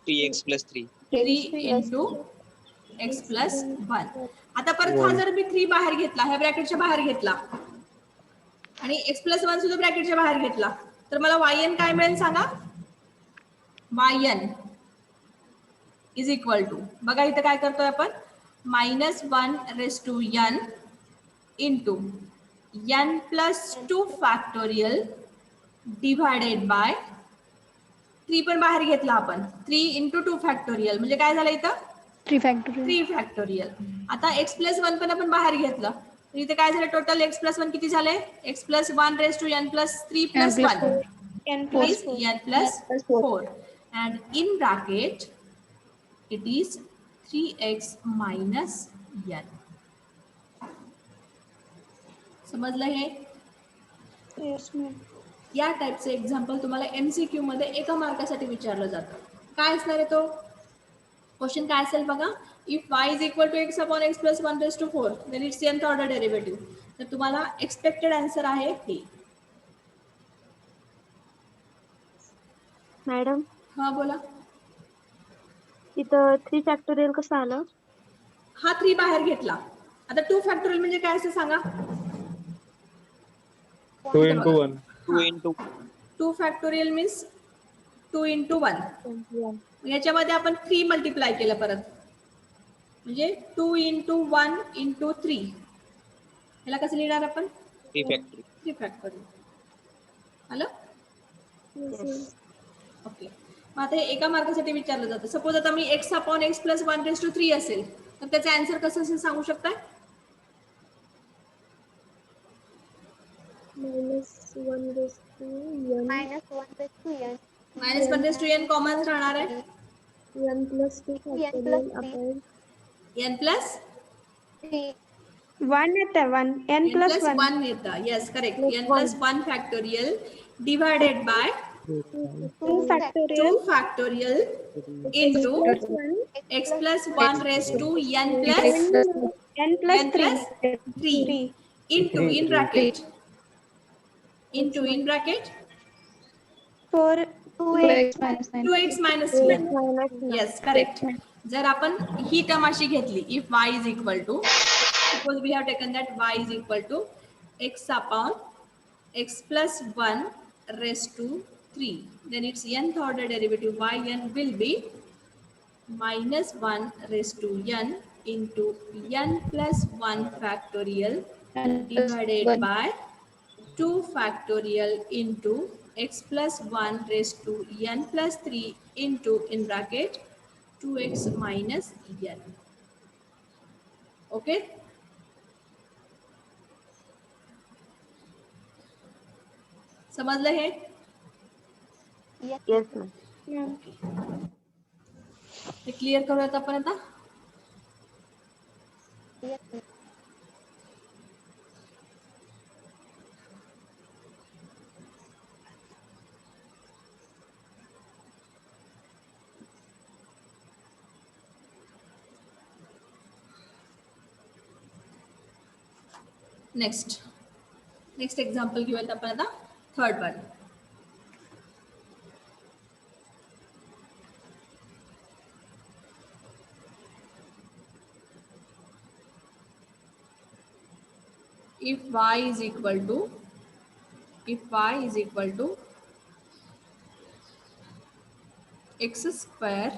3x plus 3. 3 into x plus 1. आता परत हा जर मी 3 बाहेर घेतला, ह्या ब्रॅकेटच्या बाहेर घेतला आणि x plus 1 सुद्धा ब्रॅकेटच्या बाहेर घेतला तर मला yn काय मिळेल सांगा. yn इज इक्वल टू, बघा इथं काय करतोय आपण, -1 raised to n into n plus 2 factorial divided by 3 पण बाहेर घेतला आपण, 3 into 2 factorial म्हणजे काय झालं इथं 3 factorial. 3 factorial. आता x plus 1 पण आपण बाहेर घेतलं तर इथे काय झालं, टोटल x plus 1 किती झाले, x plus 1 raised to n plus 3 plus 1 n is n plus 4 and in bracket it is 3x minus n. समजलं हे. Yes, ma'am. या टाइपचे एक्झाम्पल तुम्हाला MCQ मध्ये एका मार्कासाठी विचारलं जातं. काय असणार आहे तो क्वेश्चन, काय असेल बघा, if y is equal to x upon x plus 1 raised to 4 then its nth order derivative. तर तुम्हाला एक्सपेक्टेड आन्सर आहे हे. मॅडम हा बोला. इथं 3 फॅक्टोरियल कसं आलं? हा 3 बाहेर घेतला. आता 2 फॅक्टोरियल म्हणजे काय असं सांगा. 2 into 1. 2 into 2 factorial means 2 into 1. याच्यामध्ये आपण 3 मल्टिप्लाय केलं परत म्हणजे 2 into 1 into 3. याला कसं लिहिणार आपण, 3 factorial. 3 फॅक्टोरियल. आलं. ओके, मग आता हे एका मार्कासाठी विचारलं जातं. सपोज आता मी x upon x plus 1 raised to 3 असेल तर त्याचं आन्सर कसं असेल सांगू शकताय. -1 raised to n कॉमन राहणार आहे. n plus 2 factorial upon n plus 1 येतं, 1 n n plus plus 1 1 येतं. Yes correct. n plus 1 factorial divided by 2 factorial 2 factorial into x plus 1 raised to n plus n plus n 3 plus 3 into in bracket 4 2x minus 9. 2x minus 1. Yes correct. जर आपण ही term अशी घेतली, if y is equal to, suppose we have taken that y is equal to x upon x plus 1 raised to 3, then its nth order derivative yn will be -1 raised to n into n plus 1 factorial divided by 2 factorial into x plus 1 raised to n plus 3 into in bracket 2x minus n. Okay, समजलं हे? Yes ma'am. हे clear करूयात आपण आता. Next example घेऊयात आपण आता, third one. If y is equal to x square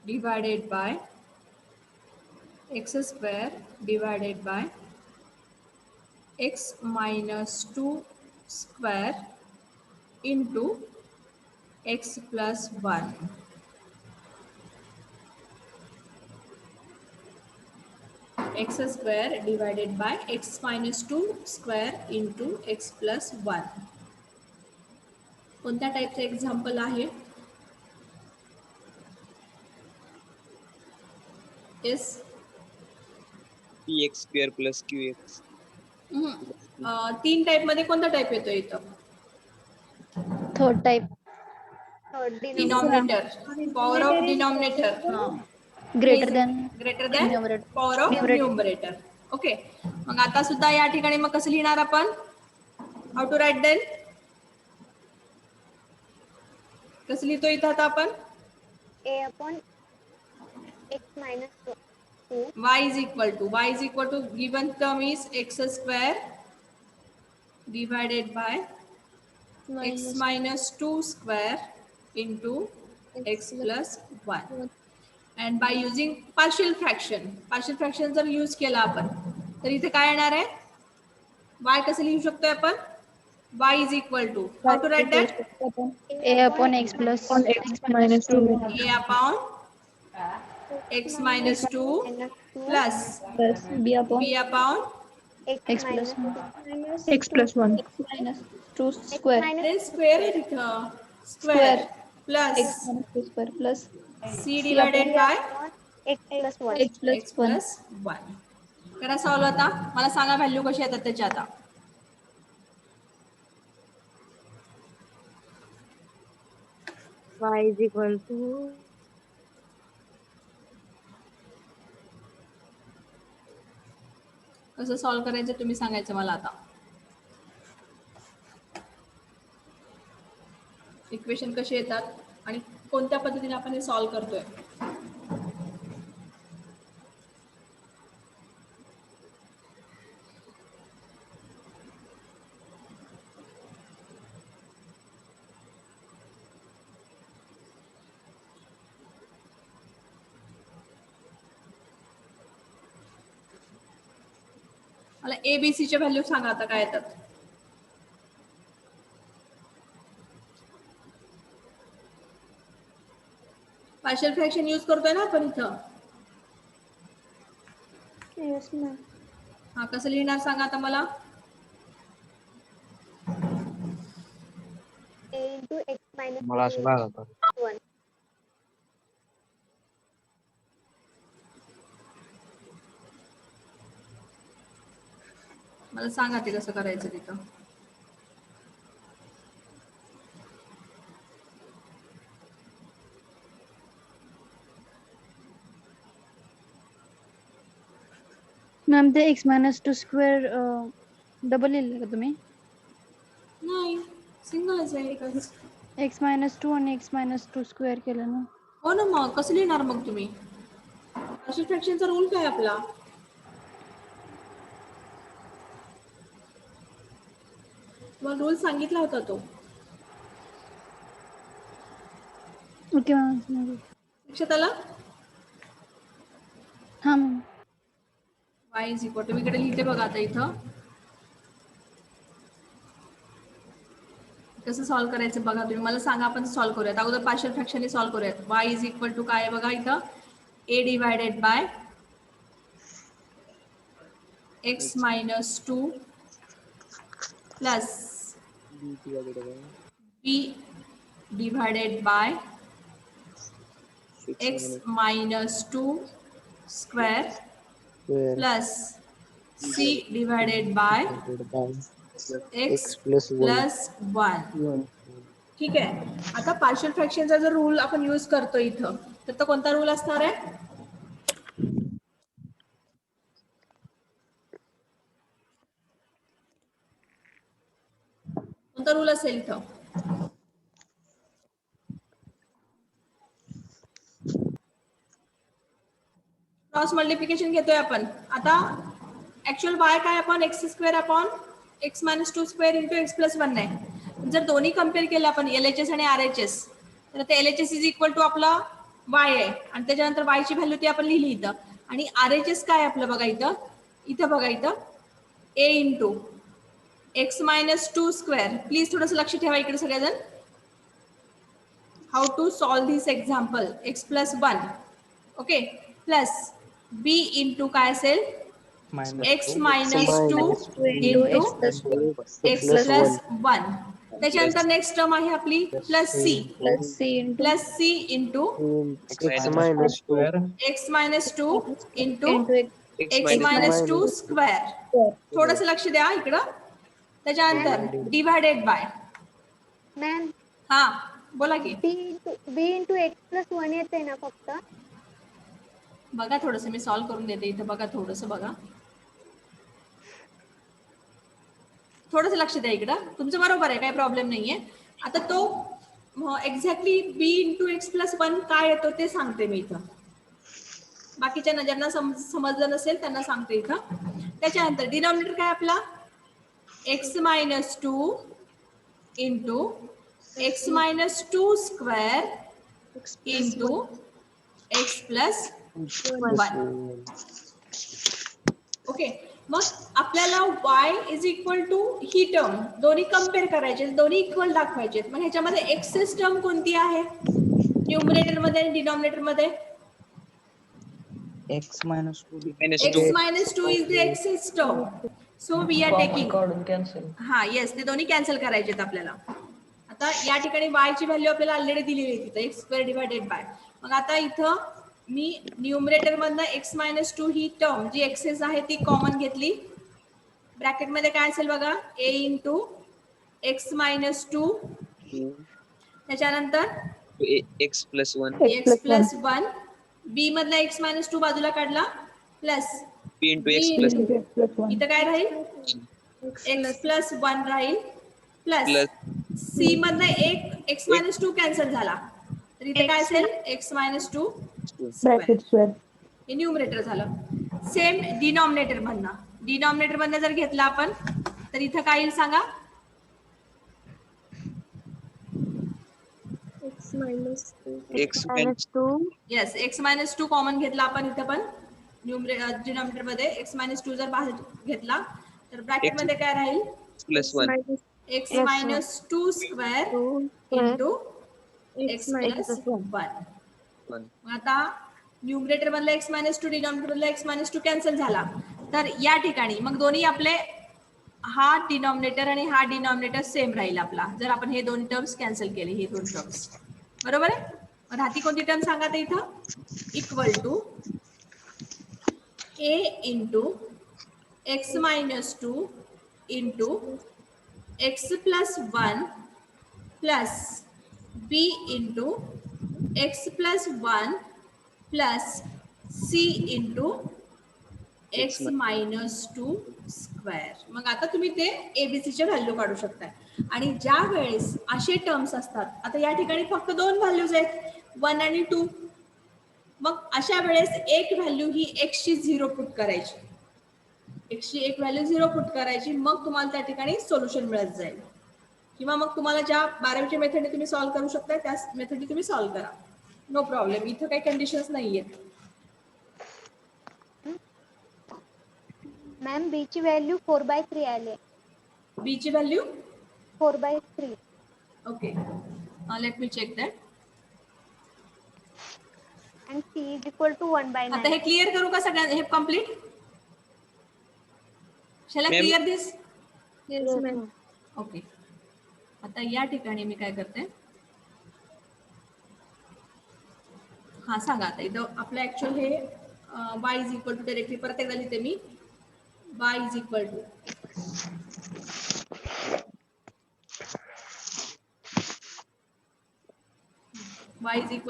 divided by x minus 2 square into x plus 1. X square divided by x minus 2 square into x plus 1. कोणत्या टाइपचं example आहे? Yes. px square plus qx. तीन type मध्ये कोणता type येतो इथं? Third type. Denominator, power of denominator greater than power of numerator. Okay, मग आता सुद्धा या ठिकाणी मग कसं लिहिणार आपण? How to write then? कसं लिहितो इथं आता आपण? a upon x minus 2. y is equal to given term is x square divided by x minus 2 square into x plus 1. And by using partial fraction जर यूज केला आपण तर इथे काय येणार आहे? y कसं लिहू शकतोय आपण? y is equal to, how to write that? a upon x plus x minus 2 a upon x minus 2 plus b upon b upon x plus 1 x plus 1. x minus 2 square then square आहे तिथं, square plus x minus 2 square plus c divided by x plus 1. x plus x 1. plus 1. करा solve आता. मला सांगा value कशी येतात त्याची आता. Y is equal to कसं सॉल्व करायचं तुम्ही सांगायचं मला आता. इक्वेशन कसे येतात आणि कोणत्या पद्धतीने आपण हे सॉल्व करतोय. मला ABC च्या व्हॅल्यू सांगा आता काय येतात. पार्शियल फ्रॅक्शन यूज करतोय ना आपण इथं. Yes ma'am. हा, कसं लिहिणार सांगा आता मला. a into x minus मला असं लागत 1. मला सांगा ते कसं करायचं तिथं. मॅम ते x minus 2 square डबल लिहिलं का तुम्ही? नाही, सिंगलच आहे एकच. x minus 2 आणि x minus 2 square केलं ना. हो ना, मग कसं लिहिणार मग तुम्ही? पार्शियल फ्रॅक्शनचा रूल काय आपला? तुम्हाला रूल सांगितला होता तो. Okay ma'am. लक्षात आला? हा ma'am. y is equal to, मी इकडे लिहिते बघा आता इथं. कसं सॉल्व्ह करायचं बघा तुम्ही, मला सांगा, आपण सॉल्व्ह करूयात. अगोदर पार्शियल फ्रॅक्शनने सॉल्व्ह करूयात. y इज इक्वल टू काय आहे बघा इथं, a divided by x minus 2 plus b divided by x minus 2 square plus c divided by x plus 1. ठीक आहे. आता पार्शियल फ्रॅक्शनचा जर रूल आपण यूज करतो इथं, तर तो कोणता रूल असणार आहे? कोणता रूल असेल इथं? क्रॉस मल्टिप्लिकेशन घेतोय आपण. आता ऍक्च्युअल y काय, आपण x square upon x minus 2 square into x plus 1 आहे. जर दोन्ही कम्पेअर केलं आपण LHS आणि RHS, तर ते LHS इज इक्वल टू आपला y आहे आणि त्याच्यानंतर y ची व्हॅल्यू ती आपण लिहिली इथं. आणि RHS काय आपलं बघा इथं, बघा इथं a into x minus 2 square. Please थोडंसं लक्ष ठेवा इकडे सगळेजण. How to solve this example, x plus 1 okay, plus b into काय असेल, x minus 2 into x plus 1. त्याच्यानंतर नेक्स्ट टर्म आहे आपली plus c into x minus 2 into x minus 2 square. थोडंसं लक्ष द्या इकडं. त्याच्यानंतर डिवायडेड बाय, मॅम हा बोला की. बी इंटू एक्स प्लस 1 येते ना फक्त. बघा थोडंसं मी सॉल्व्ह करून देते इथं, बघा थोडंसं बघा, थोडंसं लक्ष द्या इकडं. तुमचं बरोबर आहे, काही प्रॉब्लेम नाहीये. आता तो एक्झॅक्टली बी इंटू एक्स प्लस 1 काय येतो ते सांगते मी इथं. बाकीच्या ज्यांना समजलं नसेल त्यांना सांगते इथं. त्याच्यानंतर डिनॉमिनेटर काय आपला, x minus 2 into x minus 2 square into x plus 1. Okay. मग आपल्याला y इज इक्वल टू ही टर्म दोन्ही कम्पेअर करायचे, दोन्ही इक्वल दाखवायचे. मग ह्याच्यामध्ये एक्सेस टर्म कोणती आहे न्यूमरेटर मध्ये आणि डिनॉमिनेटर मध्ये? x minus 2 x minus 2 is the excess term, so we are taking हा येस, ते दोन्ही कॅन्सल करायचे आहेत आपल्याला. आता या ठिकाणी y ची व्हॅल्यू आपल्याला ऑलरेडी दिलेली आहे तिथे, एक्स स्क्वेअर डिवायडेड बाय. मग आता इथं मी न्यूमरेटर मधनं x मायनस 2 ही टर्म जी एक्सेस आहे ती कॉमन घेतली. ब्रॅकेट मध्ये काय असेल बघा, a इंटू एक्स मायनस 2, त्याच्यानंतर एक्स प्लस 1 b मधला x मायनस 2 बाजूला काढला, plus b into x plus इथं काय राहील, x प्लस 1 राहील, प्लस c मधला एक x मायनस 2 कॅन्सल झाला, तर इथे काय असेल, x मायनस 2 स्क्वेअर. हे न्यूमरेटर झालं. सेम डिनॉमिनेटर मधनं जर घेतला आपण, तर इथं काय येईल सांगा, x minus 2 yes, x minus 2 common घेतला आपण इथं पण डिनॉमिनेटर मध्ये. एक्स मायनस 2 जर बाहेर घेतला तर ब्रॅकेट मध्ये काय राहील, plus 1 x minus 2 square into x plus 1. मग आता न्यूमरेटर मधला एक्स मायनस 2 डिनॉमिनेटर मधला एक्स मायनस 2 कॅन्सल झाला, तर या ठिकाणी मग दोन्ही आपले हा डिनॉमिनेटर आणि हा डिनॉमिनेटर सेम राहील आपला, जर आपण हे दोन टर्म्स कॅन्सल केले, हे दोन टर्म्स. बरोबर आहे. मग राहती कोणती टर्म सांगा ते इथं, equal to a into x minus 2 into x plus 1 plus b into x plus 1 plus c into x minus 2 square. मग आता तुम्ही ते एबीसीच्या व्हॅल्यू काढू शकताय. आणि ज्या वेळेस असे टर्म्स असतात, आता या ठिकाणी फक्त दोन व्हॅल्यूज आहेत, 1 आणि 2. मग अशा वेळेस एक व्हॅल्यू ही x ची 0 पुट करायची, x ची एक व्हॅल्यू 0 पुट करायची, मग तुम्हाला त्या ठिकाणी सोल्युशन मिळत जाईल. किंवा मग तुम्हाला ज्या 12वीच्या मेथडने तुम्ही सॉल्व्ह करू शकता त्याच मेथडने तुम्ही सॉल्व्ह करा, नो प्रॉब्लेम. इथं काही कंडिशन्स नाहीयेत. मॅम बी ची व्हॅल्यू 4/3 आली. बी ची value 4/3. Okay. Let me check that. And C is equal to 1 by 9. आता हे क्लिअर करू का सगळ्यांना? हे complete. Shall I Ma'am. clear this? Yes, ma'am. Okay. आता या ठिकाणी मी काय करते, हा सांगा. आता इथं आपलं ऍक्च्युअल हे y is equal to directly परत एकदा लिहिते मी. y इज इक्वल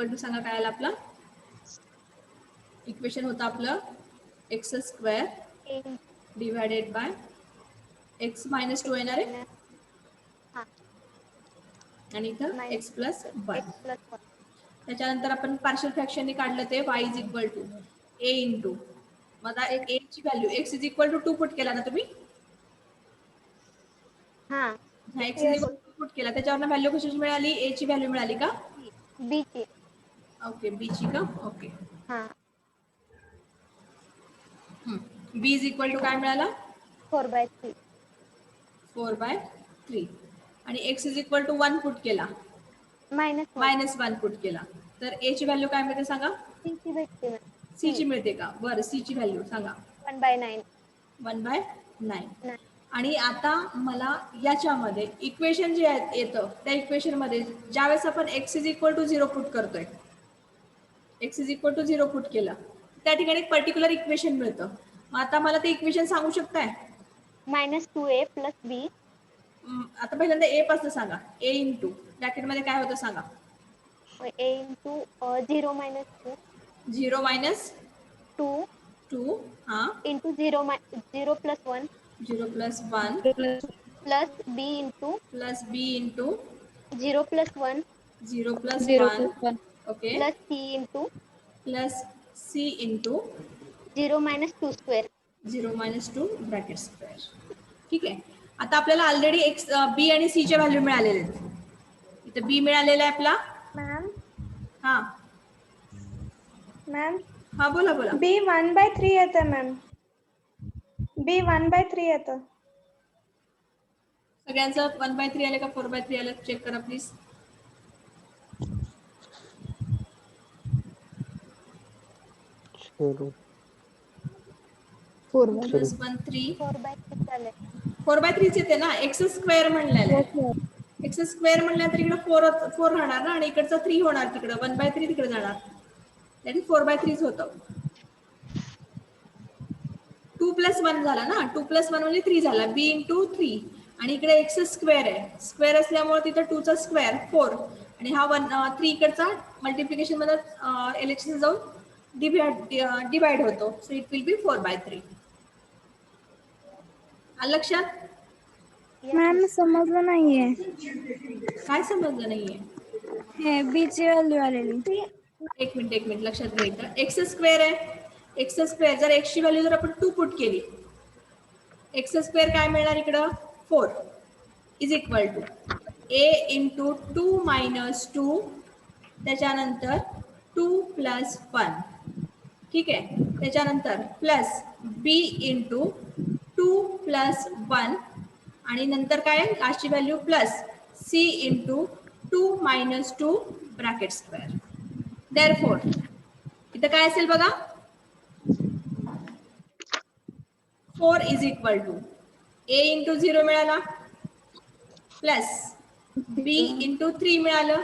टू सांगा काय आलं आपलं इक्वेशन होतं आपलं x square divided by x minus 2 येणार आहे आणि इथं एक्स प्लस 1. त्याच्यानंतर आपण पार्शियल फ्रॅक्शनने काढलं ते y is equal to a into, मग आता a ची value x is equal to 2 put केला ना तुम्ही. हां. x is equal to put केला, त्याच्यावर व्हॅल्यू कशाची मिळाली? a ची व्हॅल्यू मिळाली का? b ची. ओके, b ची का? ओके. हां. b इज इक्वल टू काय मिळाला? 4/3. 4/3 आणि x is equal to 1 put केला, मायनस 1 पुट केला, तर a ची व्हॅल्यू काय मिळते सांगा? c ची भेटते. c ची मिळते का? बरं, c ची व्हॅल्यू सांगा. 1/9. 1/9. आणि आता मला याच्यामध्ये इक्वेशन जे येतं त्या इक्वेशन मध्ये ज्यावेळेस आपण x is equal to 0 put करतोय, x is equal to 0 put केलं, त्या ठिकाणी एक पर्टिक्युलर इक्वेशन मिळतं. मग आता मला ते इक्वेशन सांगू शकताय? -2a + b. आता पहिल्यांदा a पासून सांगा. a इंटू ब्रॅकेट मध्ये काय होतं सांगा? a into 0 - 2. 0 मायनस 2 2 हा into 0 + 1 0 plus 1 plus b into into 0 + 1 0 plus 1 okay plus c into plus c into 0 - 2 square. 0 - 2 bracket square. ठीक आहे. आता आपल्याला ऑलरेडी एक्स बी आणि सी च्या व्हॅल्यू मिळालेले आहेत. इथे बी मिळालेला आहे आपला. मॅम हा मॅम हा बोला बोला. b 1/3 येतं मॅम. b 1/3 येतं. सगळ्यांचं 1/3 आले का 4/3 आले चेक करा प्लीज. चलो 4 + 1 3 4/3 झाले. 4/3 येते ना. एक्स स्क्वेअर म्हणलेलं आहे. एक्स स्क्वेअर म्हणल्यानंतर इकडे 4 राहणार ना आणि इकडचं 3 होणार, तिकडे 1/3 तिकडे जाणार. दॅट इज 4/3 होतं. 2 + 1 झाला ना. 2 + 1 म्हणजे 3 झाला. b इंटू 3 आणि इकडे एक्स स्क्वेअर आहे. स्क्वेअर असल्यामुळे तिथं 2 चा स्क्वेअर 4 आणि हा 3 इकडचा मल्टिप्लिकेशन मध्ये एलएचएस जाऊन डिवाइड होतो. So it will be 4/3. आलं लक्षात? मॅम समजलं नाहीये. काय समजलं नाहीये? हे बी ची व्हॅल्यू आलेली. एक मिनिट लक्षात घ्यायचं. एक्स स्क्वेअर आहे. एक्स स्क्वेअर जर एक्स ची व्हॅल्यू जर आपण 2 पुट केली, एक्स स्क्वेअर काय मिळणार इकडं? 4 is equal to a into 2 - 2 त्याच्यानंतर 2 + 1. ठीक आहे. त्याच्यानंतर प्लस b इंटू 2 + 1 आणि नंतर काय लास्टची value plus c into 2 - 2 bracket square. Therefore इथं काय असेल बघा? 4 is equal to a into 0 मिळाला प्लस b इंटू 3 मिळालं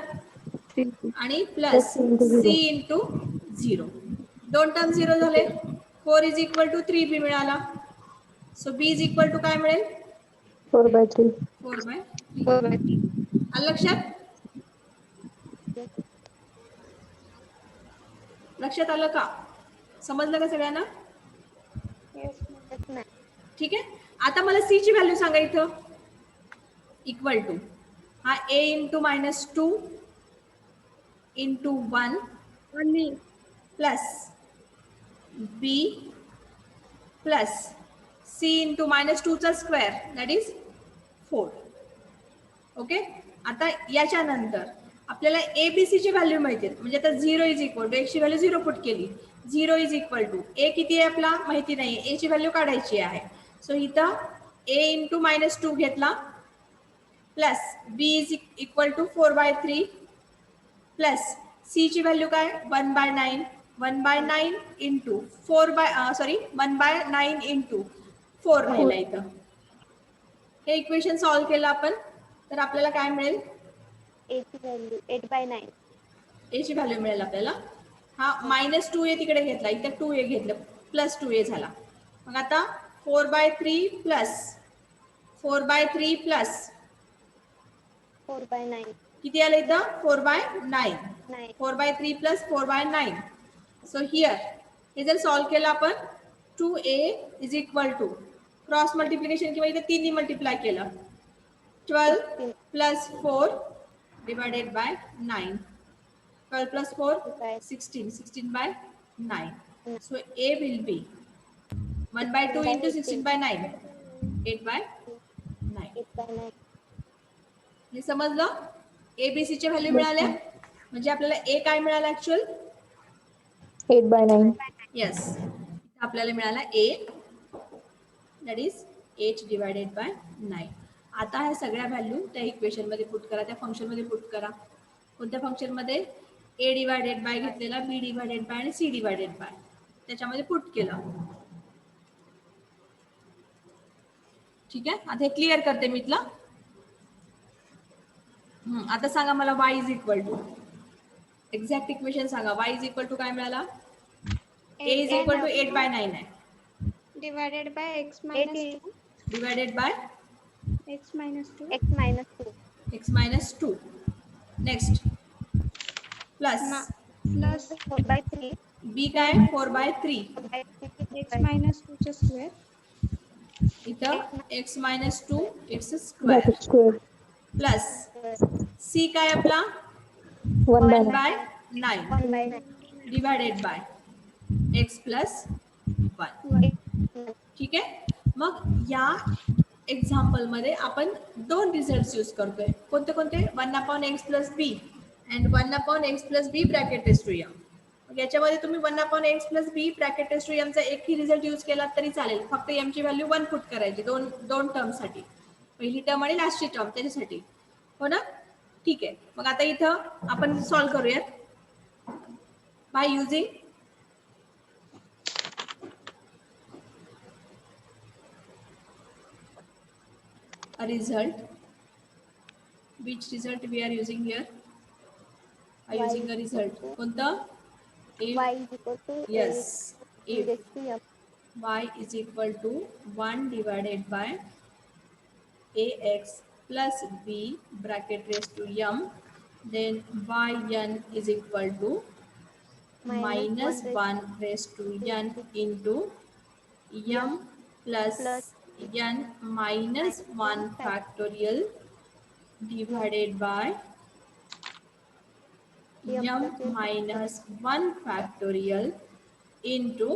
आणि प्लस c इंटू 0. दोन टर्म 0 झाले. 4 इज इक्वल टू 3b मिळाला. So b is equal to काय मिळेल? 4/3. 4/3. आलं लक्षात? लक्षात आलं का? समजलं का सगळ्यांना? ठीक आहे. आता मला c ची व्हॅल्यू सांगा इथं. इक्वल टू हा a into -2 into 1 plus b plus c into -2 चा स्क्वेअर दॅट इज 4. ओके. आता याच्यानंतर आपल्याला abc ची व्हॅल्यू माहिती आहे. म्हणजे आता 0 इज इक्वल टू, x ची व्हॅल्यू 0 पुट केली. 0 इज इक्वल टू a किती आहे आपला माहिती नाही. a ची व्हॅल्यू काढायची आहे. सो इथं a इंटू -2 घेतला plus b is equal to 4/3 plus c ची व्हॅल्यू काय 1/9 1/9 इंटू 1/9 इंटू 4 राहिला इथं. हे इक्वेशन सॉल्व्ह केलं आपण तर आपल्याला काय मिळेल? A ची व्हॅल्यू 8/9. ए ची व्हॅल्यू मिळेल आपल्याला. हा -2a तिकडे घेतला, इथे 2a घेतलं, प्लस 2a झाला. मग आता 4/3 प्लस 4/3 प्लस 4/9. किती आलं इथं 4/9 9. 4/3 प्लस 4/9. सो हिअर हे जर सॉल्व्ह केलं आपण 2a is equal to cross multiplication किंवा इथे 3 मल्टिप्लाय केलं 12 plus 4 divided by 9. 12 plus 4 16 16/9. So A will be 1/2 into 16/9 8/9. 8/9. हे समजलं? ABC च्या व्हॅल्यू मिळाल्या म्हणजे आपल्याला A काय मिळालं ऍक्च्युअल 8/9. येस आपल्याला मिळाला A that is 8 divided by 9. आता ह्या सगळ्या व्हॅल्यू त्या इक्वेशन मध्ये पुट करा, त्या फंक्शन मध्ये पुट करा. कोणत्या फंक्शन मध्ये? A डिवायडेड बाय घेतलेला B डिवायडेड बाय आणि C डिवायडेड बाय त्याच्यामध्ये पुट केलं. ठीक आहे, आता हे क्लिअर करते मी इथलं. आता सांगा मला y is equal to exact equation सांगा. y इज इक्वल टू काय मिळाला? A इज इक्वल टू 8/9 आहे divided by x minus 2. Divided by x minus 2. X minus 2. x minus 2. Next plus plus 4/3. b काय 4/3 x minus 2 चा square. इथं x minus 2 its square plus c काय आपला 1/9 divided by x plus 1. ठीक आहे, मग या एक्झाम्पल मध्ये आपण दोन रिझल्ट यूज करतोय. कोणते कोणते? 1/x plus b and 1/x plus b bracket raise to m. याच्यामध्ये तुम्ही 1/x plus b bracket raise to m चा एकही रिझल्ट यूज केला तरी चालेल. फक्त m ची व्हॅल्यू 1 पुट करायची दोन टर्म साठी, पहिली टर्म आणि लास्टची टर्म त्याच्यासाठी. हो ना? ठीक आहे, मग आता इथं आपण सॉल्व्ह करूयात by using a result. Which result we are using here? Are using a result. कोणतं? Y is equal to Yes. A If raised to m. y is equal to 1 divided by ax plus b bracket raised to m, then yn is equal to minus 1 raised to n into m plus n minus 1 factorial divided by m minus 1 factorial into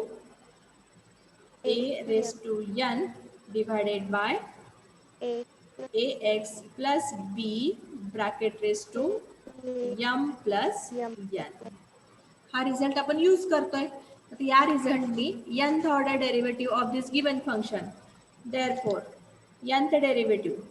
a raised to n divided by ax plus b bracket raised to m plus n. हा result आपण use करतोय. आता या रिझल्टनी nth order derivative of this given function, therefore nth derivative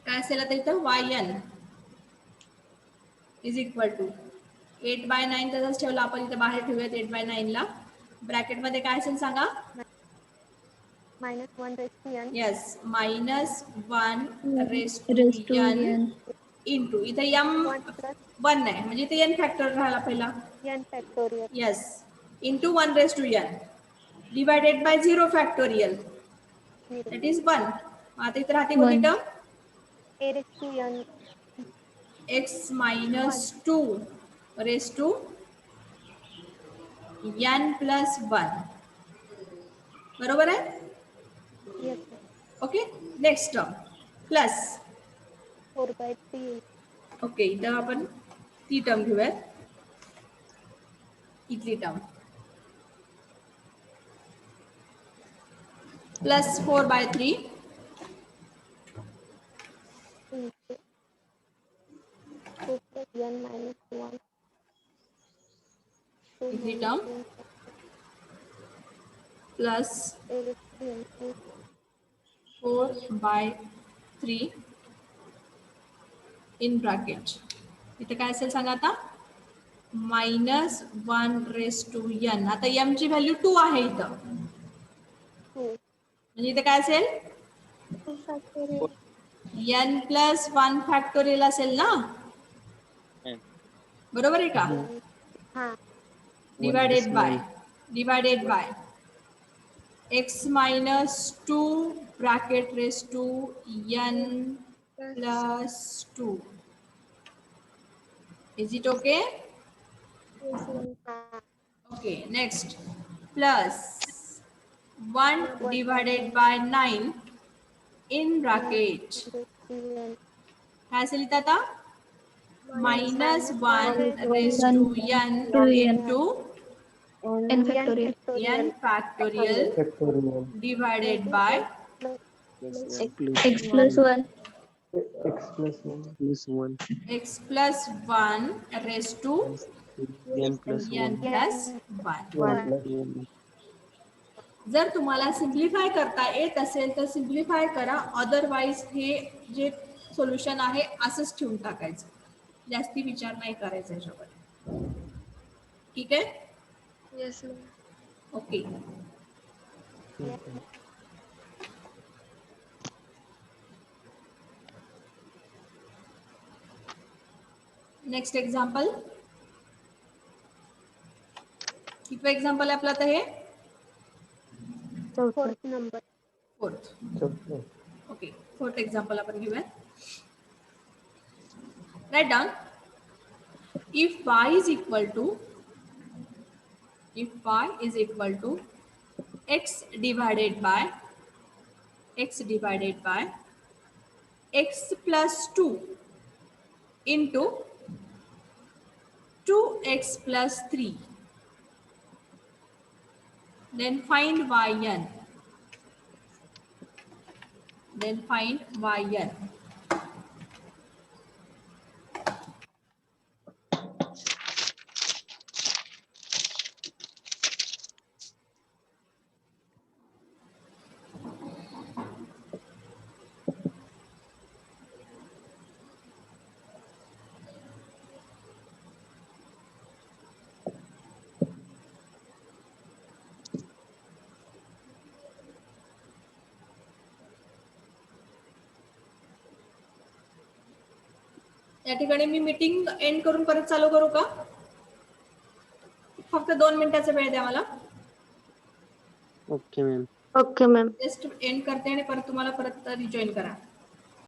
काय असेल आता इथं yn is equal to 8/9 तसंच ठेवलं आपण, इथे बाहेर ठेवूयात 8/9 ला. ब्रॅकेट मध्ये काय असेल सांगा? -1 raised to n. Yes -1 raised to n into इथे m 1 नाही म्हणजे इथे n फॅक्टर राहिला पहिला. n factorial. Yes into 1 raised to n divided by 0 factorial that is 1. आता इथे राहते कोणती term? A raised to n. x minus 2 raised to n plus 1. बरोबर आहे? Yes. Okay, next term plus 4/3. Okay, इथं आपण ती टर्म घेऊयात, इथली term plus 4/3 into 2 plus n minus 1 he term plus 4/3 in bracket. इथे काय असेल सांगा आता, -1/n. आता m ची व्हॅल्यू 2 आहे इथं, म्हणजे इथे काय असेल n प्लस 1 फॅक्टोरियल असेल ना, बरोबर आहे का? Divided by x minus 2 bracket raised to n plus 2. Is it okay? Okay, next. Plus 1 divided by 9 in bracket. काय असेल इथं आता? -1 raised to n into n factorial. n factorial divided by x plus 1. X plus 1. x plus 1 raised to n plus n plus 1. जर तुम्हाला simplify करता येत असेल तर सिम्प्लिफाय करा, अदरवाइज हे जे सोल्युशन आहे असंच ठेवून टाकायचं, जास्ती विचार नाही करायचा याच्यावर. ठीक आहे? Yes, ma'am. Okay. Next example. कितवं एक्झाम्पल आहे आपलं आता हे? Fourth number. Fourth. Okay, fourth example आपण घेऊया. Write down. If y is equal to x divided by x plus 2 into 2x plus 3, then find yn. या ठिकाणी मी मीटिंग एंड करून परत चालू करू का? फक्त 2 मिनिटाचा वेळ द्या मला. Okay ma'am. Okay, ma'am. Just end करते आणि परत तुम्हाला परत रिजॉईन करा.